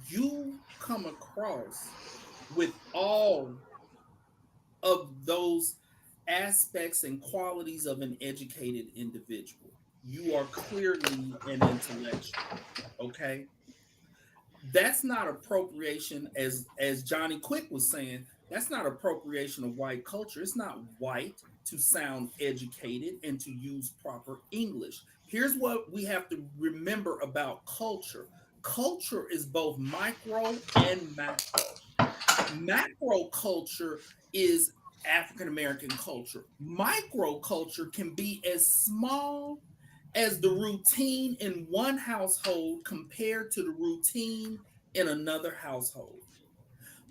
[SPEAKER 2] you come across with all of those aspects and qualities of an educated individual. You are clearly an intellectual, okay? That's not appropriation, as Johnny Quick was saying. That's not appropriation of white culture. It's not white to sound educated and to use proper English. Here's what we have to remember about culture. Culture is both micro and macro. Macro culture is African American culture. Micro culture can be as small as the routine in one household compared to the routine in another household.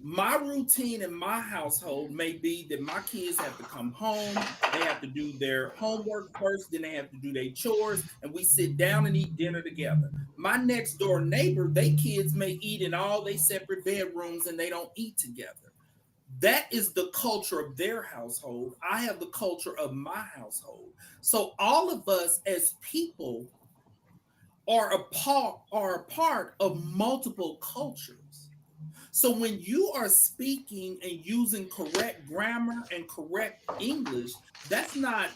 [SPEAKER 2] My routine in my household may be that my kids have to come home, they have to do their homework first, then they have to do their chores, and we sit down and eat dinner together. My next door neighbor, they kids may eat in all their separate bedrooms and they don't eat together. That is the culture of their household. I have the culture of my household. So all of us as people are a part of multiple cultures. So when you are speaking and using correct grammar and correct English, that's not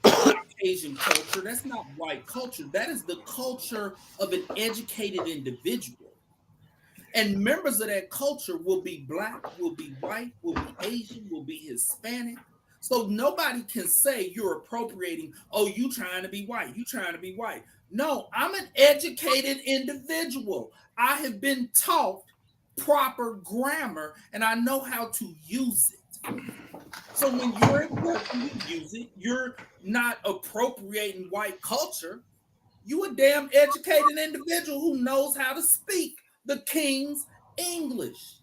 [SPEAKER 2] Caucasian culture. That's not white culture. That is the culture of an educated individual. And members of that culture will be Black, will be white, will be Asian, will be Hispanic. So nobody can say you're appropriating, oh, you trying to be white, you trying to be white. No, I'm an educated individual. I have been taught proper grammar and I know how to use it. So when you're important to use it, you're not appropriating white culture. You a damn educated individual who knows how to speak the King's English.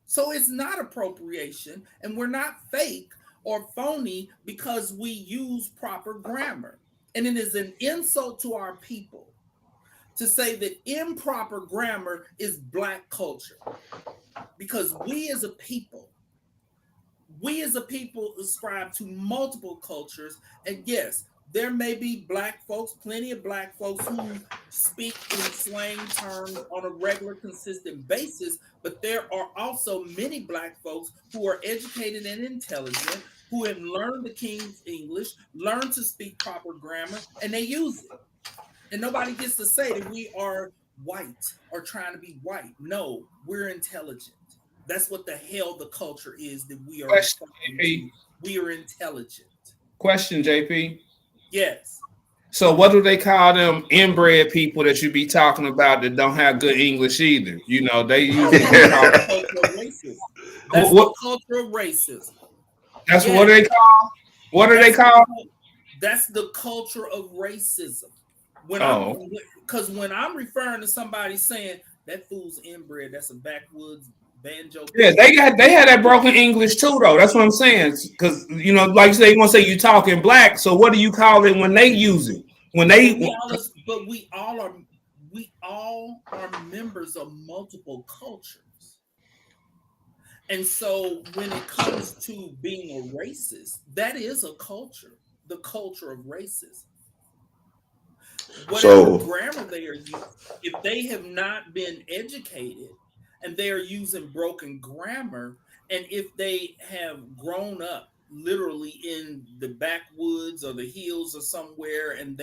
[SPEAKER 2] So it's not appropriation, and we're not fake or phony because we use proper grammar. And it is an insult to our people to say that improper grammar is Black culture, because we as a people ascribe to multiple cultures. And yes, there may be Black folks, plenty of Black folks who speak in slang terms on a regular, consistent basis, but there are also many Black folks who are educated and intelligent, who have learned the King's English, learned to speak proper grammar, and they use it. And nobody gets to say that we are white or trying to be white. No, we're intelligent. That's what the hell the culture is that we are.
[SPEAKER 3] Question, JP.
[SPEAKER 2] We are intelligent.
[SPEAKER 3] Question, JP.
[SPEAKER 2] Yes.
[SPEAKER 3] So what do they call them inbred people that you be talking about that don't have good English either? You know, they usually call
[SPEAKER 2] racism. That's the culture of racism.
[SPEAKER 3] That's what they call. What are they called?
[SPEAKER 2] That's the culture of racism. When I'm referring to somebody saying that fool's inbred, that's a backwoods banjo.
[SPEAKER 3] Yeah, they had that broken English too, though. That's what I'm saying. Because you know, like they want to say you talking Black. So what do you call it when they use it? When they?
[SPEAKER 2] But we all are members of multiple cultures. And so when it comes to being a racist, that is a culture, the culture of racism. whatever
[SPEAKER 1] So
[SPEAKER 2] grammar they are using, if they have not been educated and they are using broken grammar, and if they have grown up literally in the backwoods or the hills or somewhere, and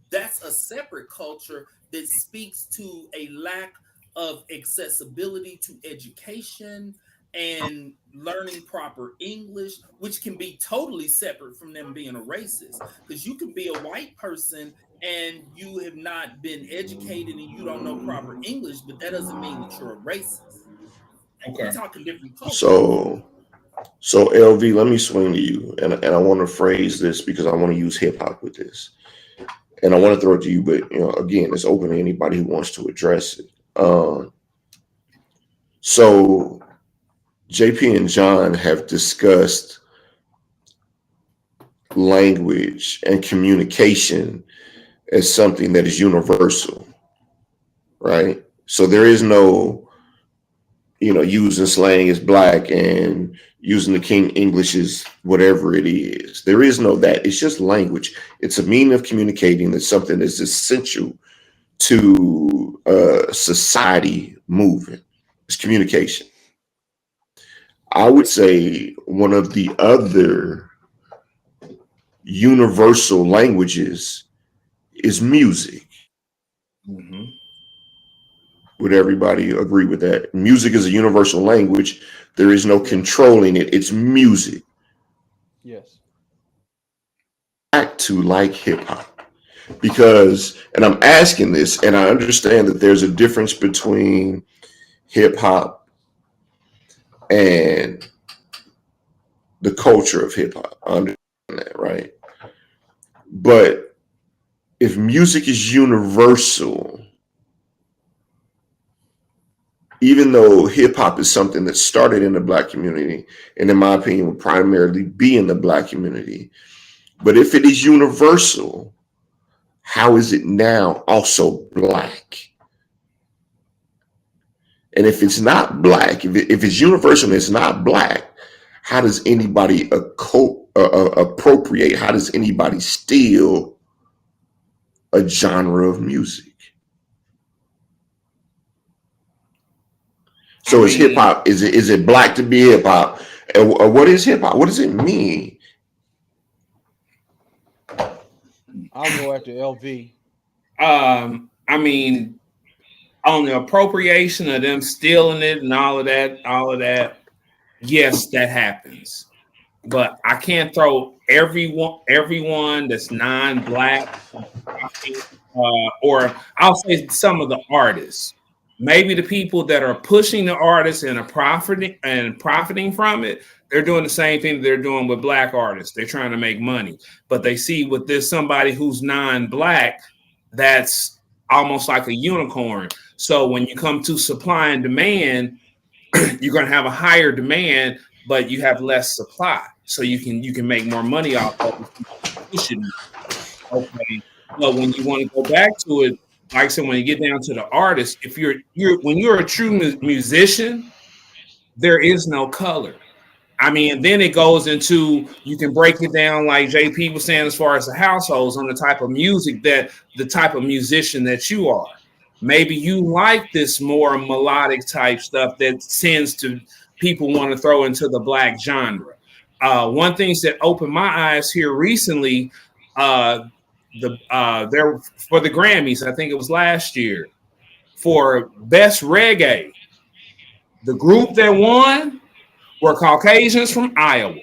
[SPEAKER 2] that's a separate culture that speaks to a lack of accessibility to education and learning proper English, which can be totally separate from them being a racist. Because you could be a white person and you have not been educated and you don't know proper English, but that doesn't mean that you're a racist.
[SPEAKER 3] Okay.
[SPEAKER 2] We're talking different cultures.
[SPEAKER 1] So LV, let me swing to you, and I want to phrase this because I want to use hip hop with this, and I want to throw it to you, but again, it's open to anybody who wants to address it. So JP and John have discussed language and communication as something that is universal, right? So there is no, using slang as black and using the King English is whatever it is. There is no that. It's just language. It's a mean of communicating. It's something that's essential to society moving. It's communication. I would say one of the other universal languages is music.
[SPEAKER 3] Mm-hmm.
[SPEAKER 1] Would everybody agree with that? Music is a universal language. There is no controlling it. It's music.
[SPEAKER 4] Yes.
[SPEAKER 1] Back to like hip hop. Because, and I'm asking this, and I understand that there's a difference between hip hop and the culture of hip hop. I understand that, right? But if music is universal, even though hip hop is something that started in the black community, and in my opinion, will primarily be in the black community, but if it is universal, how is it now also black? And if it's not black, if it's universal and it's not black, how does anybody appropriate? How does anybody steal a genre of music? So is hip hop? Is it black to be hip hop? Or what is hip hop? What does it mean?
[SPEAKER 4] I'll go after LV.
[SPEAKER 3] I mean, on the appropriation of them stealing it and all of that, yes, that happens. But I can't throw everyone that's non-black, or I'll say some of the artists. Maybe the people that are pushing the artists and are profiting from it, they're doing the same thing that they're doing with black artists. They're trying to make money, but they see with this somebody who's non-black, that's almost like a unicorn. So when you come to supply and demand, you're going to have a higher demand, but you have less supply. So you can make more money off of it. Okay. But when you want to go back to it, like I said, when you get down to the artist, if when you're a true musician, there is no color. I mean, then it goes into, you can break it down like JP was saying, as far as the households on the type of music the type of musician that you are. Maybe you like this more melodic type stuff that tends to people want to throw into the black genre. One thing that opened my eyes here recently, there for the Grammys, I think it was last year, for best reggae. The group that won were Caucasians from Iowa.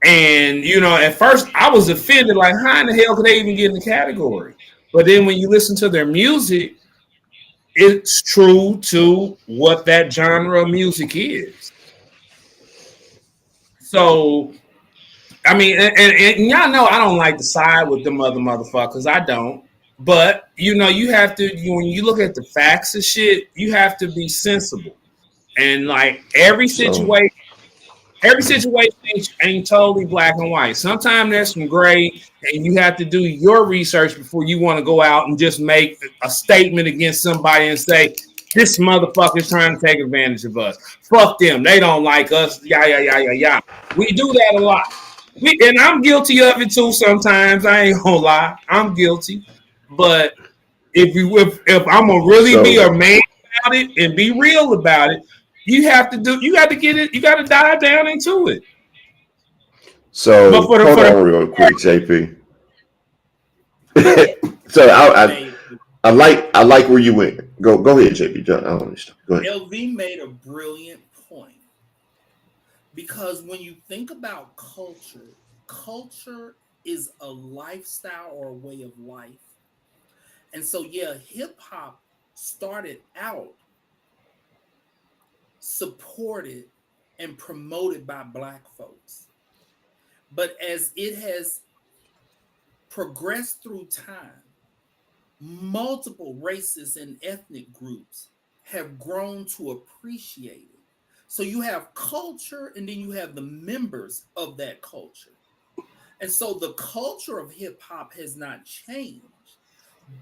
[SPEAKER 3] And at first I was offended, like, how in the hell could they even get in the category? But then when you listen to their music, it's true to what that genre of music is. So I mean, and y'all know I don't like to side with them other motherfuckers. I don't. But, you have to, when you look at the facts of shit, you have to be sensible. And like every situation ain't totally black and white. Sometimes there's some gray, and you have to do your research before you want to go out and just make a statement against somebody and say, this motherfucker's trying to take advantage of us. Fuck them. They don't like us. Yeah. We do that a lot. And I'm guilty of it too. Sometimes I ain't gonna lie, I'm guilty. But if I'm gonna really be a man about it and be real about it, you got to get it. You got to dive down into it.
[SPEAKER 1] So hold on real quick, JP. So I like where you went. Go ahead, JP. Go ahead.
[SPEAKER 2] LV made a brilliant point, because when you think about culture is a lifestyle or a way of life. And so, yeah, hip hop started out supported and promoted by Black folks. But as it has progressed through time, multiple races and ethnic groups have grown to appreciate it. So you have culture, and then you have the members of that culture. And so the culture of hip hop has not changed,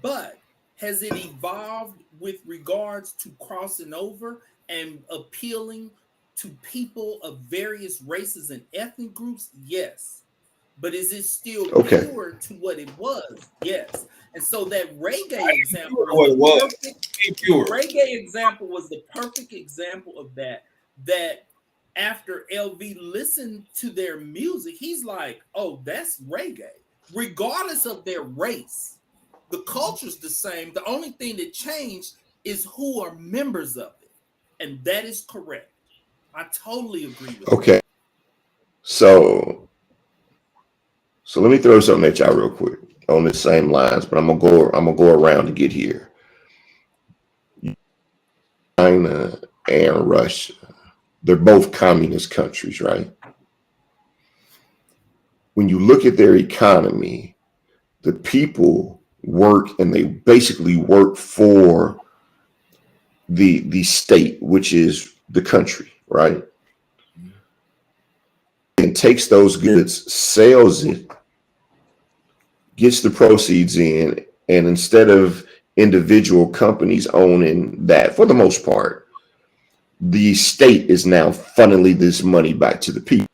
[SPEAKER 2] but has it evolved with regards to crossing over and appealing to people of various races and ethnic groups? Yes. But is it still pure to what it was? Yes. And so that reggae example was the perfect example of that. That after LV listened to their music, he's like, oh, that's reggae, regardless of their race. The culture's the same. The only thing that changed is who are members of it. And that is correct. I totally agree with that.
[SPEAKER 1] Okay. So let me throw something at y'all real quick on the same lines, but I'm gonna go around to get here. China and Russia, they're both communist countries, right? When you look at their economy, the people work, and they basically work for the state, which is the country, right? And takes those goods, sells it, gets the proceeds in, and instead of individual companies owning that, for the most part, the state is now funneling this money back to the people.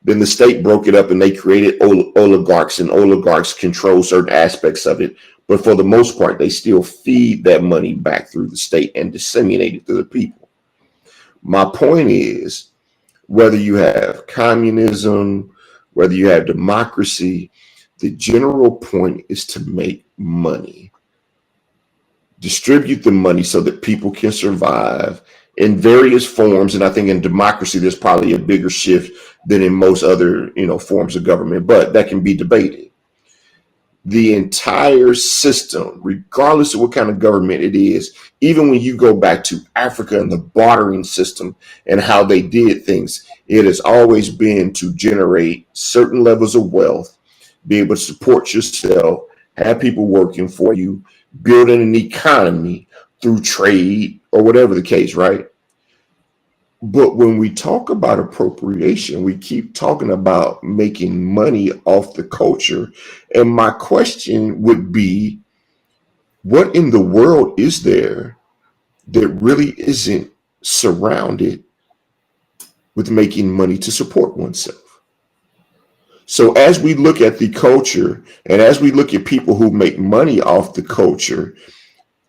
[SPEAKER 1] Then the state broke it up and they created oligarchs, and oligarchs control certain aspects of it. But for the most part, they still feed that money back through the state and disseminate it to the people. My point is, whether you have communism, whether you have democracy, the general point is to make money. Distribute the money so that people can survive in various forms. And I think in democracy, there's probably a bigger shift than in most other, forms of government, but that can be debated. The entire system, regardless of what kind of government it is, even when you go back to Africa and the bartering system and how they did things, it has always been to generate certain levels of wealth, be able to support yourself, have people working for you, building an economy through trade or whatever the case, right? But when we talk about appropriation, we keep talking about making money off the culture. And my question would be, what in the world is there that really isn't surrounded with making money to support oneself? So as we look at the culture and as we look at people who make money off the culture,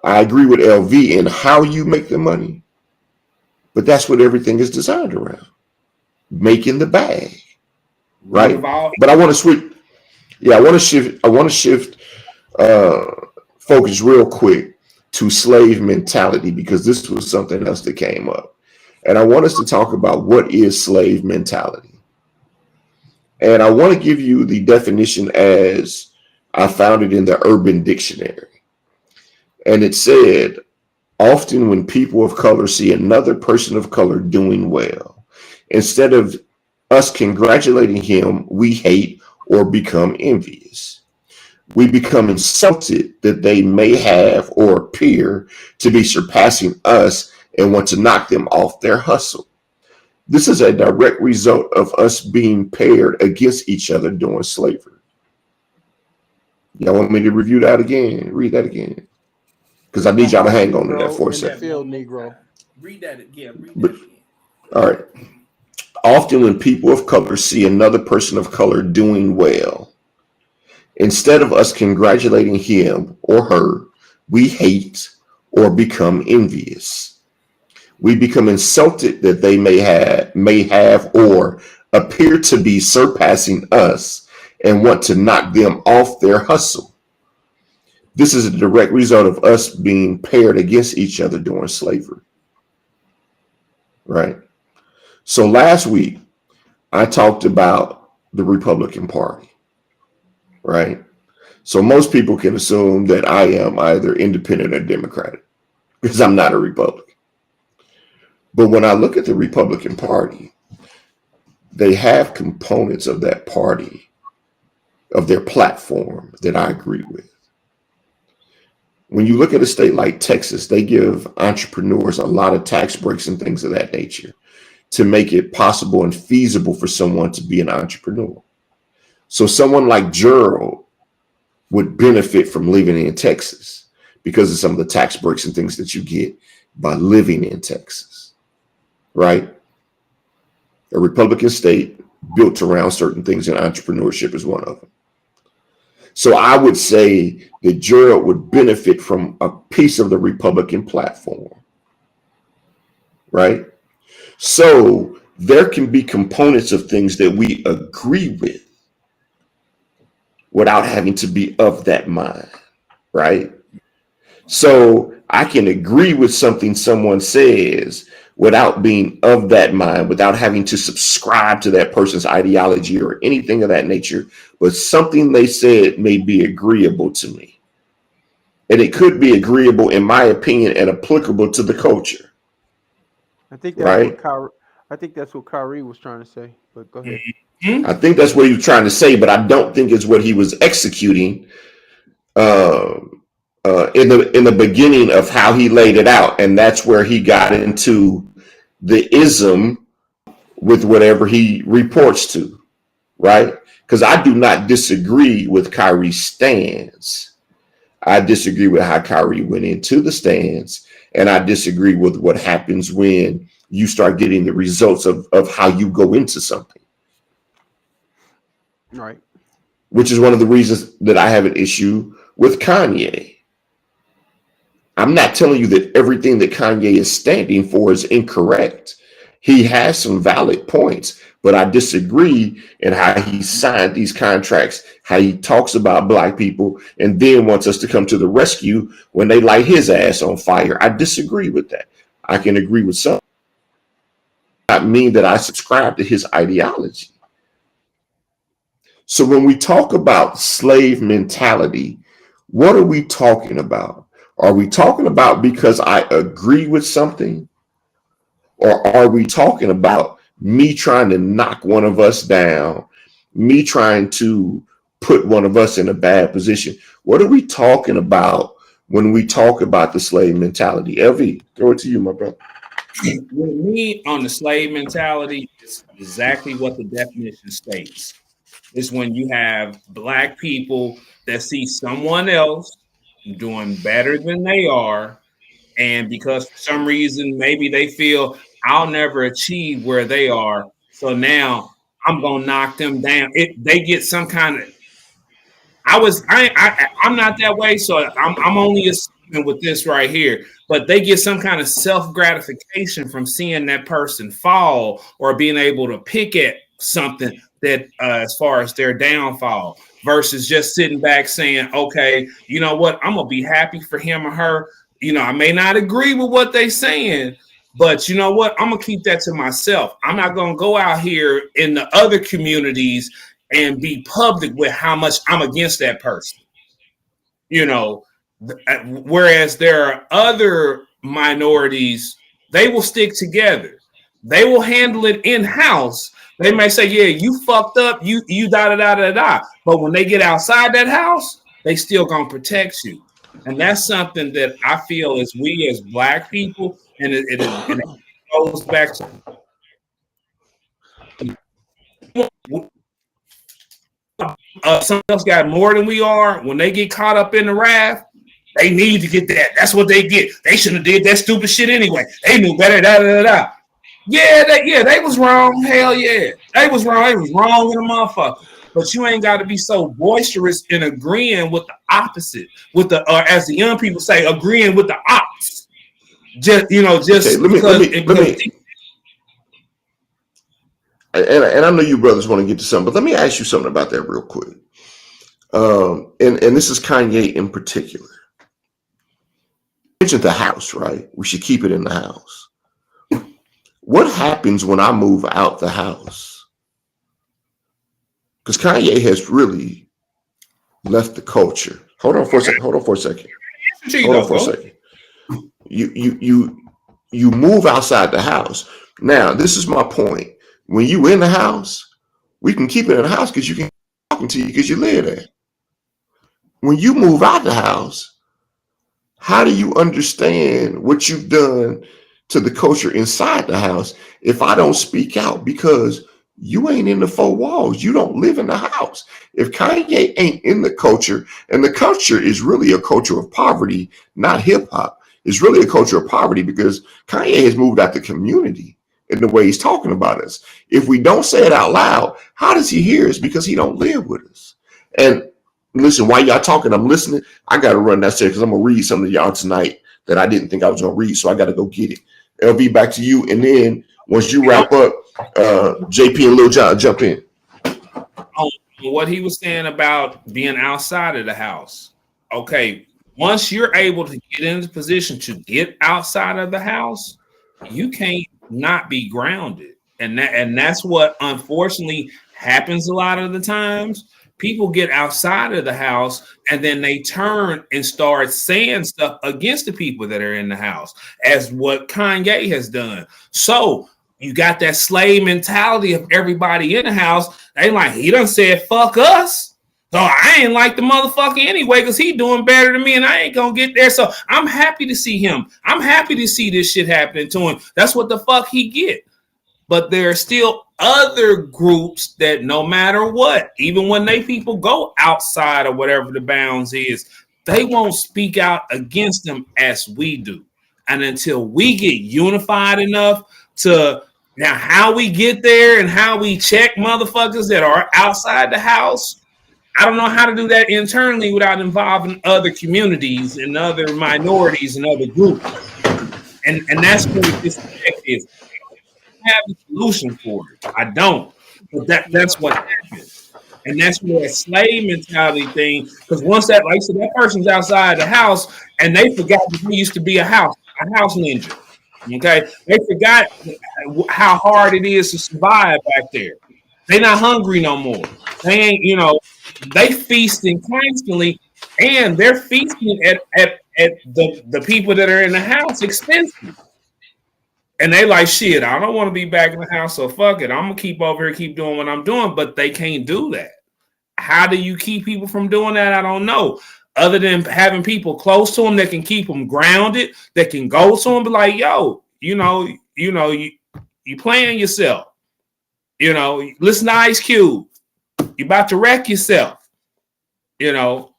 [SPEAKER 1] I agree with LV in how you make the money. But that's what everything is designed around, making the bag, right? But I want to switch. Yeah, I want to shift focus real quick to slave mentality, because this was something else that came up. And I want us to talk about what is slave mentality. And I want to give you the definition as I found it in the Urban Dictionary. And it said, often when people of color see another person of color doing well, instead of us congratulating him, we hate or become envious. We become insulted that they may have or appear to be surpassing us and want to knock them off their hustle. This is a direct result of us being paired against each other during slavery. Y'all want me to review that again? Read that again? Because I need y'all to hang on to that for a second.
[SPEAKER 4] Negro.
[SPEAKER 2] Read that again.
[SPEAKER 1] All right. often when people of color see another person of color doing well, instead of us congratulating him or her, we hate or become envious. We become insulted that they may have or appear to be surpassing us and want to knock them off their hustle. This is a direct result of us being paired against each other during slavery. Right? So last week, I talked about the Republican Party. Right? So most people can assume that I am either independent or Democratic because I'm not a Republican. But when I look at the Republican Party, they have components of that party, of their platform, that I agree with. When you look at a state like Texas, they give entrepreneurs a lot of tax breaks and things of that nature to make it possible and feasible for someone to be an entrepreneur. So someone like Gerald would benefit from living in Texas because of some of the tax breaks and things that you get by living in Texas, right? A Republican state built around certain things, and entrepreneurship is one of them. So I would say that Gerald would benefit from a piece of the Republican platform, right? So there can be components of things that we agree with without having to be of that mind, right? So I can agree with something someone says without being of that mind, without having to subscribe to that person's ideology or anything of that nature, but something they said may be agreeable to me. And it could be agreeable, in my opinion, and applicable to the culture.
[SPEAKER 4] I think that's
[SPEAKER 1] right?
[SPEAKER 4] what Kyrie was trying to say, but go ahead.
[SPEAKER 1] I think that's what he was trying to say, but I don't think it's what he was executing in the beginning of how he laid it out. And that's where he got into the ism with whatever he reports to, right? Because I do not disagree with Kyrie's stance. I disagree with how Kyrie went into the stance, and I disagree with what happens when you start getting the results of how you go into something.
[SPEAKER 4] Right.
[SPEAKER 1] Which is one of the reasons that I have an issue with Kanye. I'm not telling you that everything that Kanye is standing for is incorrect. He has some valid points, but I disagree in how he signed these contracts, how he talks about Black people, and then wants us to come to the rescue when they light his ass on fire. I disagree with that. I can agree with some. Not mean that I subscribe to his ideology. So when we talk about slave mentality, what are we talking about? Are we talking about because I agree with something? Or are we talking about me trying to knock one of us down, me trying to put one of us in a bad position? What are we talking about when we talk about the slave mentality? LV, throw it to you, my brother.
[SPEAKER 3] With me on the slave mentality, it's exactly what the definition states. It's when you have Black people that see someone else doing better than they are, and because for some reason maybe they feel I'll never achieve where they are, so now I'm gonna knock them down. They get some kind of. I'm not that way, so I'm only assuming with this right here. But they get some kind of self gratification from seeing that person fall or being able to pick at something that as far as their downfall, versus just sitting back saying, okay, you know what, I'm gonna be happy for him or her. You know, I may not agree with what they're saying, but you know what, I'm gonna keep that to myself. I'm not gonna go out here in the other communities and be public with how much I'm against that person. You know, whereas there are other minorities, they will stick together. They will handle it in-house. They may say, yeah, you fucked up, you da-da-da-da-da. But when they get outside that house, they still gonna protect you. And that's something that I feel as we as Black people, and it goes back to someone else got more than we are. When they get caught up in the wrath, they need to get that. That's what they get. They shouldn't have did that stupid shit anyway. They knew better, da da da da. They was wrong. Hell yeah, they was wrong. They was wrong with a motherfucker. But you ain't got to be so boisterous in agreeing with the opposite, with the or as the young people say, agreeing with the ops. Just
[SPEAKER 1] Okay, let me. And I know you brothers want to get to something, but let me ask you something about that real quick. And this is Kanye in particular. You mentioned the house, right? We should keep it in the house. What happens when I move out the house? Because Kanye has really left the culture. Hold on for a second. You move outside the house. Now, this is my point. When you in the house, we can keep it in the house because you can talking to you because you live there. When you move out the house, how do you understand what you've done to the culture inside the house if I don't speak out? Because you ain't in the four walls. You don't live in the house. If Kanye ain't in the culture, and the culture is really a culture of poverty, not hip hop. It's really a culture of poverty because Kanye has moved out the community in the way he's talking about us. If we don't say it out loud, how does he hear us? Because he don't live with us. And listen, while y'all talking, I'm listening. I got to run downstairs because I'm going to read something to y'all tonight that I didn't think I was going to read. So I got to go get it. LB, back to you. And then once you wrap up, JP and Lil John, jump in.
[SPEAKER 3] What he was saying about being outside of the house. Okay, once you're able to get in the position to get outside of the house, you can't not be grounded. And that's what unfortunately happens a lot of the times. People get outside of the house and then they turn and start saying stuff against the people that are in the house, as what Kanye has done. So you got that slave mentality of everybody in the house. They like, he done said, fuck us. So I ain't like the motherfucker anyway because he doing better than me and I ain't going to get there. So I'm happy to see him. I'm happy to see this shit happening to him. That's what the fuck he get. But there are still other groups that no matter what, even when they people go outside of whatever the bounds is, they won't speak out against them as we do. And until we get unified enough to now how we get there and how we check motherfuckers that are outside the house, I don't know how to do that internally without involving other communities and other minorities and other groups. And that's where the disconnect is. Have a solution for it. I don't. But that's what happened. And that's where a slave mentality thing, because once that, like I said, that person's outside the house and they forgot that there used to be a house ninja. Okay. They forgot how hard it is to survive back there. They're not hungry no more. They ain't, they feasting constantly and they're feasting at the people that are in the house expensive. And they like, shit, I don't want to be back in the house, so fuck it. I'm going to keep over here, keep doing what I'm doing, but they can't do that. How do you keep people from doing that? I don't know. Other than having people close to them that can keep them grounded, that can go to them, be like, yo, you playing yourself. Listen to Ice Cube. You about to wreck yourself. But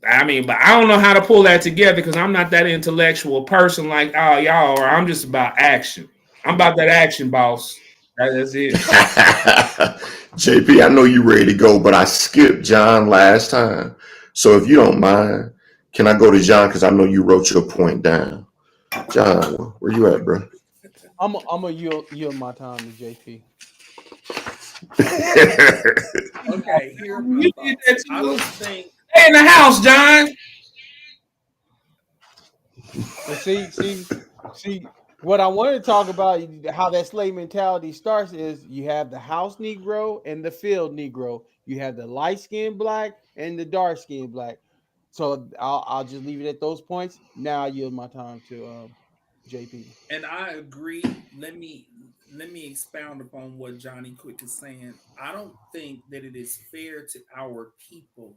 [SPEAKER 3] I don't know how to pull that together because I'm not that intellectual person like y'all, or I'm just about action. I'm about that action, boss. That's it.
[SPEAKER 1] JP, I know you ready to go, but I skipped John last time. So if you don't mind, can I go to John? Because I know you wrote your point down. John, where you at, bro?
[SPEAKER 4] I'm gonna yield my time to JP.
[SPEAKER 2] Okay, here I was saying,
[SPEAKER 3] hey, in the house, John.
[SPEAKER 4] But see, what I want to talk about, how that slave mentality starts, is you have the house Negro and the field Negro. You have the light skinned black and the dark skinned black. So I'll just leave it at those points. Now I yield my time to JP.
[SPEAKER 2] and I agree. Let me expound upon what Johnny Quick is saying. I don't think that it is fair to our people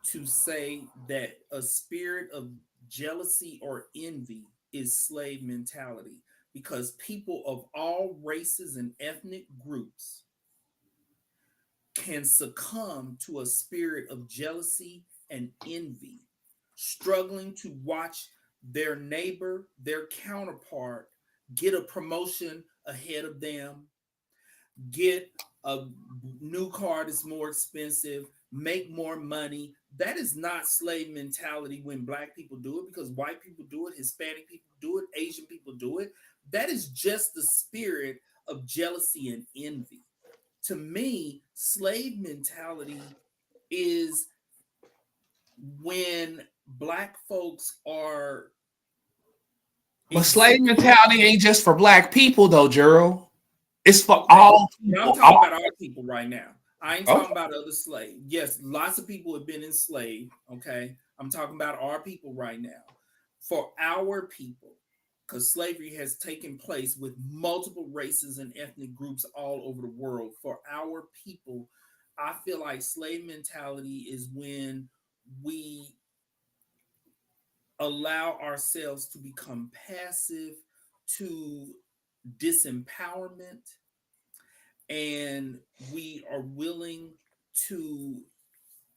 [SPEAKER 2] to say that a spirit of jealousy or envy is slave mentality, because people of all races and ethnic groups can succumb to a spirit of jealousy and envy, struggling to watch their neighbor, their counterpart, get a promotion ahead of them, get a new car that's more expensive, make more money. That is not slave mentality when black people do it, because white people do it, Hispanic people do it, Asian people do it. That is just the spirit of jealousy and envy. To me, slave mentality is when black folks are.
[SPEAKER 3] But slave mentality ain't just for black people, though, Gerald. It's for all people.
[SPEAKER 2] I'm talking about our people right now. I ain't talking about other slaves. Yes, lots of people have been enslaved. Okay. I'm talking about our people right now. For our people, because slavery has taken place with multiple races and ethnic groups all over the world. For our people, I feel like slave mentality is when we allow ourselves to become passive to disempowerment, and we are willing to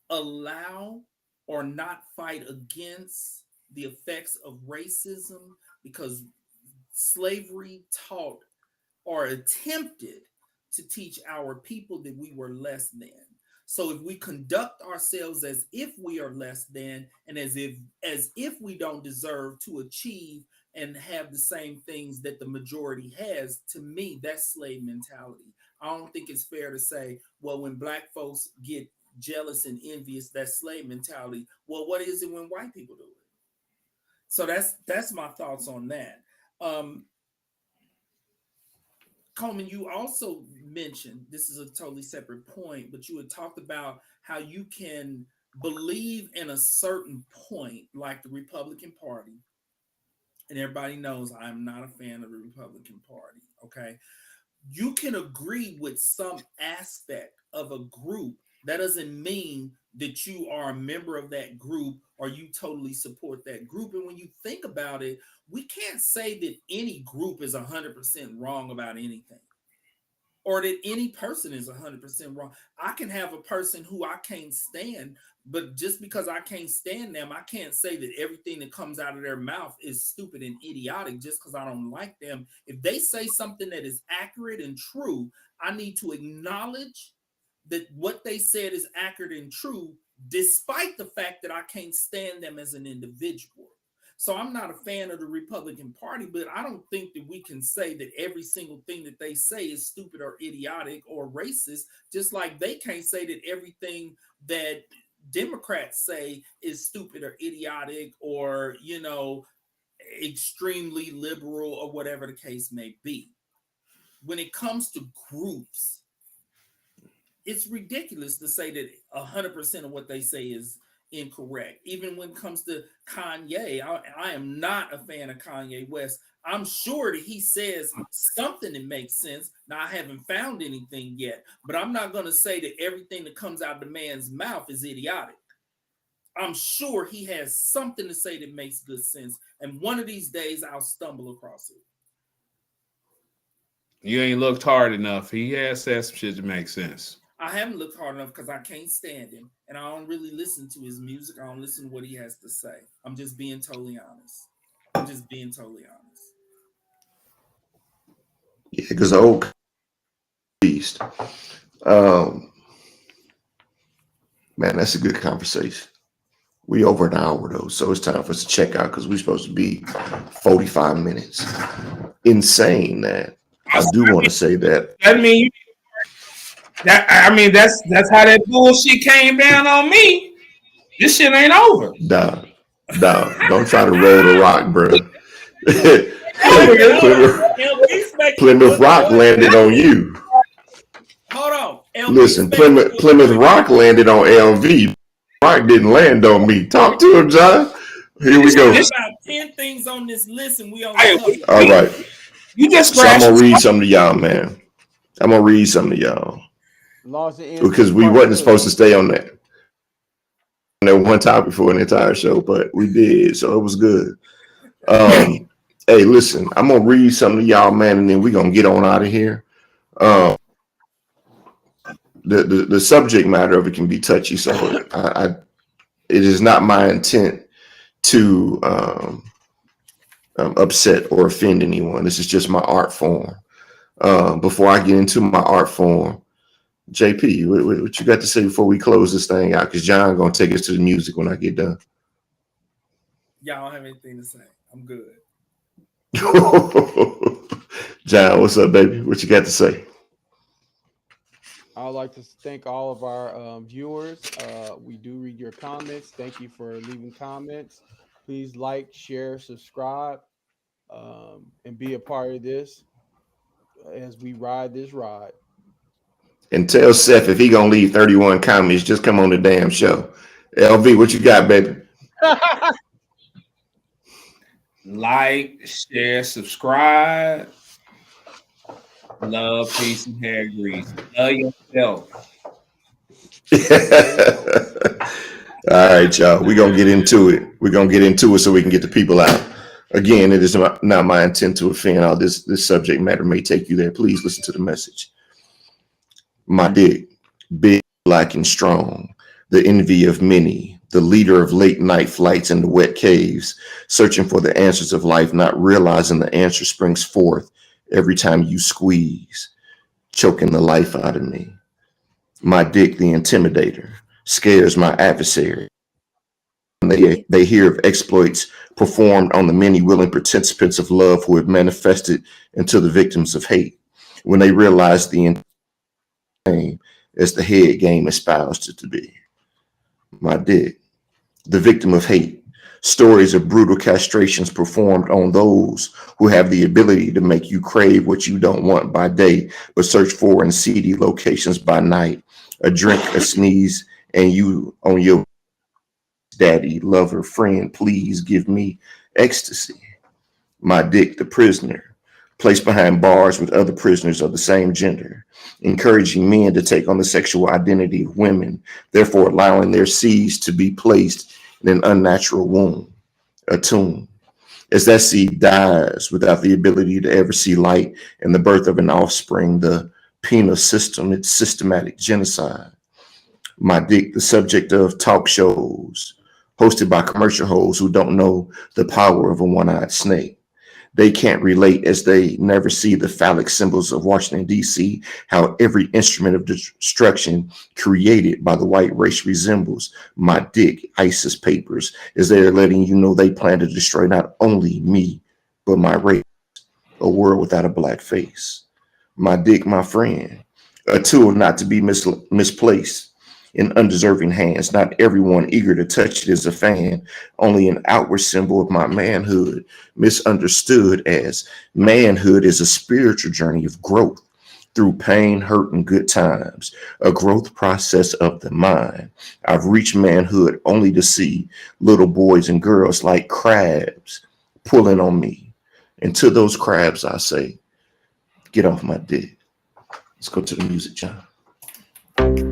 [SPEAKER 2] allow or not fight against the effects of racism, because slavery taught or attempted to teach our people that we were less than. So if we conduct ourselves as if we are less than, and as if we don't deserve to achieve and have the same things that the majority has, to me, that's slave mentality. I don't think it's fair to say, well, when black folks get jealous and envious, that's slave mentality. Well, what is it when white people do it? So that's my thoughts on that. Coleman, you also mentioned, this is a totally separate point, but you had talked about how you can believe in a certain point, like the Republican Party. And everybody knows I'm not a fan of the Republican Party, okay? You can agree with some aspect of a group. That doesn't mean that you are a member of that group or you totally support that group. And when you think about it, we can't say that any group is 100% wrong about anything, or that any person is 100% wrong. I can have a person who I can't stand, but just because I can't stand them, I can't say that everything that comes out of their mouth is stupid and idiotic just because I don't like them. If they say something that is accurate and true, I need to acknowledge that what they said is accurate and true, despite the fact that I can't stand them as an individual. So I'm not a fan of the Republican Party, but I don't think that we can say that every single thing that they say is stupid or idiotic or racist, just like they can't say that everything that Democrats say is stupid or idiotic or, extremely liberal or whatever the case may be. When it comes to groups, it's ridiculous to say that 100% of what they say is incorrect. Even when it comes to Kanye, I am not a fan of Kanye West. I'm sure that he says something that makes sense. Now, I haven't found anything yet, but I'm not going to say that everything that comes out of the man's mouth is idiotic. I'm sure he has something to say that makes good sense, and one of these days I'll stumble across it.
[SPEAKER 3] You ain't looked hard enough. He has said some shit that makes sense.
[SPEAKER 2] I haven't looked hard enough because I can't stand him, and I don't really listen to his music. I don't listen to what he has to say. I'm just being totally honest.
[SPEAKER 1] Yeah, because the old beast. Man, that's a good conversation. We over an hour though, so it's time for us to check out because we're supposed to be 45 minutes. Insane that. I do want to say that.
[SPEAKER 3] That's how that bullshit came down on me. This shit ain't over.
[SPEAKER 1] Dog, don't try to roll the rock, bro. Plymouth Rock landed on you.
[SPEAKER 2] Hold on.
[SPEAKER 1] Listen, Plymouth Rock landed on LV. Rock didn't land on me. Talk to him, John. Here we go.
[SPEAKER 2] There's about 10 things on this list, and we only
[SPEAKER 1] all right. So I'm gonna read something to y'all, man. Because we wasn't supposed to stay on that one topic for an entire show, but we did, so it was good. Hey, listen, I'm gonna read something to y'all, man, and then we're gonna get on out of here. The subject matter of it can be touchy, so it is not my intent to upset or offend anyone. This is just my art form. Before I get into my art form, JP, what you got to say before we close this thing out? Because John gonna take us to the music when I get done.
[SPEAKER 2] Y'all don't have anything to say. I'm good.
[SPEAKER 1] John, what's up, baby? What you got to say?
[SPEAKER 4] I'd like to thank all of our viewers. We do read your comments. Thank you for leaving comments. Please like, share, subscribe, and be a part of this as we ride this ride.
[SPEAKER 1] And tell Seth if he gonna leave 31 comments, just come on the damn show. LV, what you got, baby?
[SPEAKER 3] Like, share, subscribe. Love, peace, and hair grease. Love yourself.
[SPEAKER 1] All right, y'all. We're gonna get into it. We're gonna get into it so we can get the people out. Again, it is not my intent to offend. All this subject matter may take you there. Please listen to the message. My dick, big, black, and strong, the envy of many, the leader of late night flights in the wet caves, searching for the answers of life, not realizing the answer springs forth every time you squeeze, choking the life out of me. My dick, the intimidator, scares my adversary. They hear of exploits performed on the many willing participants of love who have manifested into the victims of hate. When they realize the game as the head game espoused it to be. My dick, the victim of hate, stories of brutal castrations performed on those who have the ability to make you crave what you don't want by day, but search for in seedy locations by night. A drink, a sneeze, and you on your daddy, lover, friend, please give me ecstasy. My dick, the prisoner, placed behind bars with other prisoners of the same gender, encouraging men to take on the sexual identity of women, therefore allowing their seeds to be placed in an unnatural womb, a tomb. As that seed dies without the ability to ever see light and the birth of an offspring, the penal system, it's systematic genocide. My dick, the subject of talk shows hosted by commercial hoes who don't know the power of a one-eyed snake. They can't relate as they never see the phallic symbols of Washington, D.C., how every instrument of destruction created by the white race resembles my dick, ISIS papers, as they're letting you know they plan to destroy not only me, but my race, a world without a black face. My dick, my friend, a tool not to be misplaced in undeserving hands. Not everyone eager to touch it is a fan, only an outward symbol of my manhood, misunderstood as manhood is a spiritual journey of growth through pain, hurt, and good times, a growth process of the mind. I've reached manhood only to see little boys and girls like crabs pulling on me. And to those crabs, I say, get off my dick. Let's go to the music, John.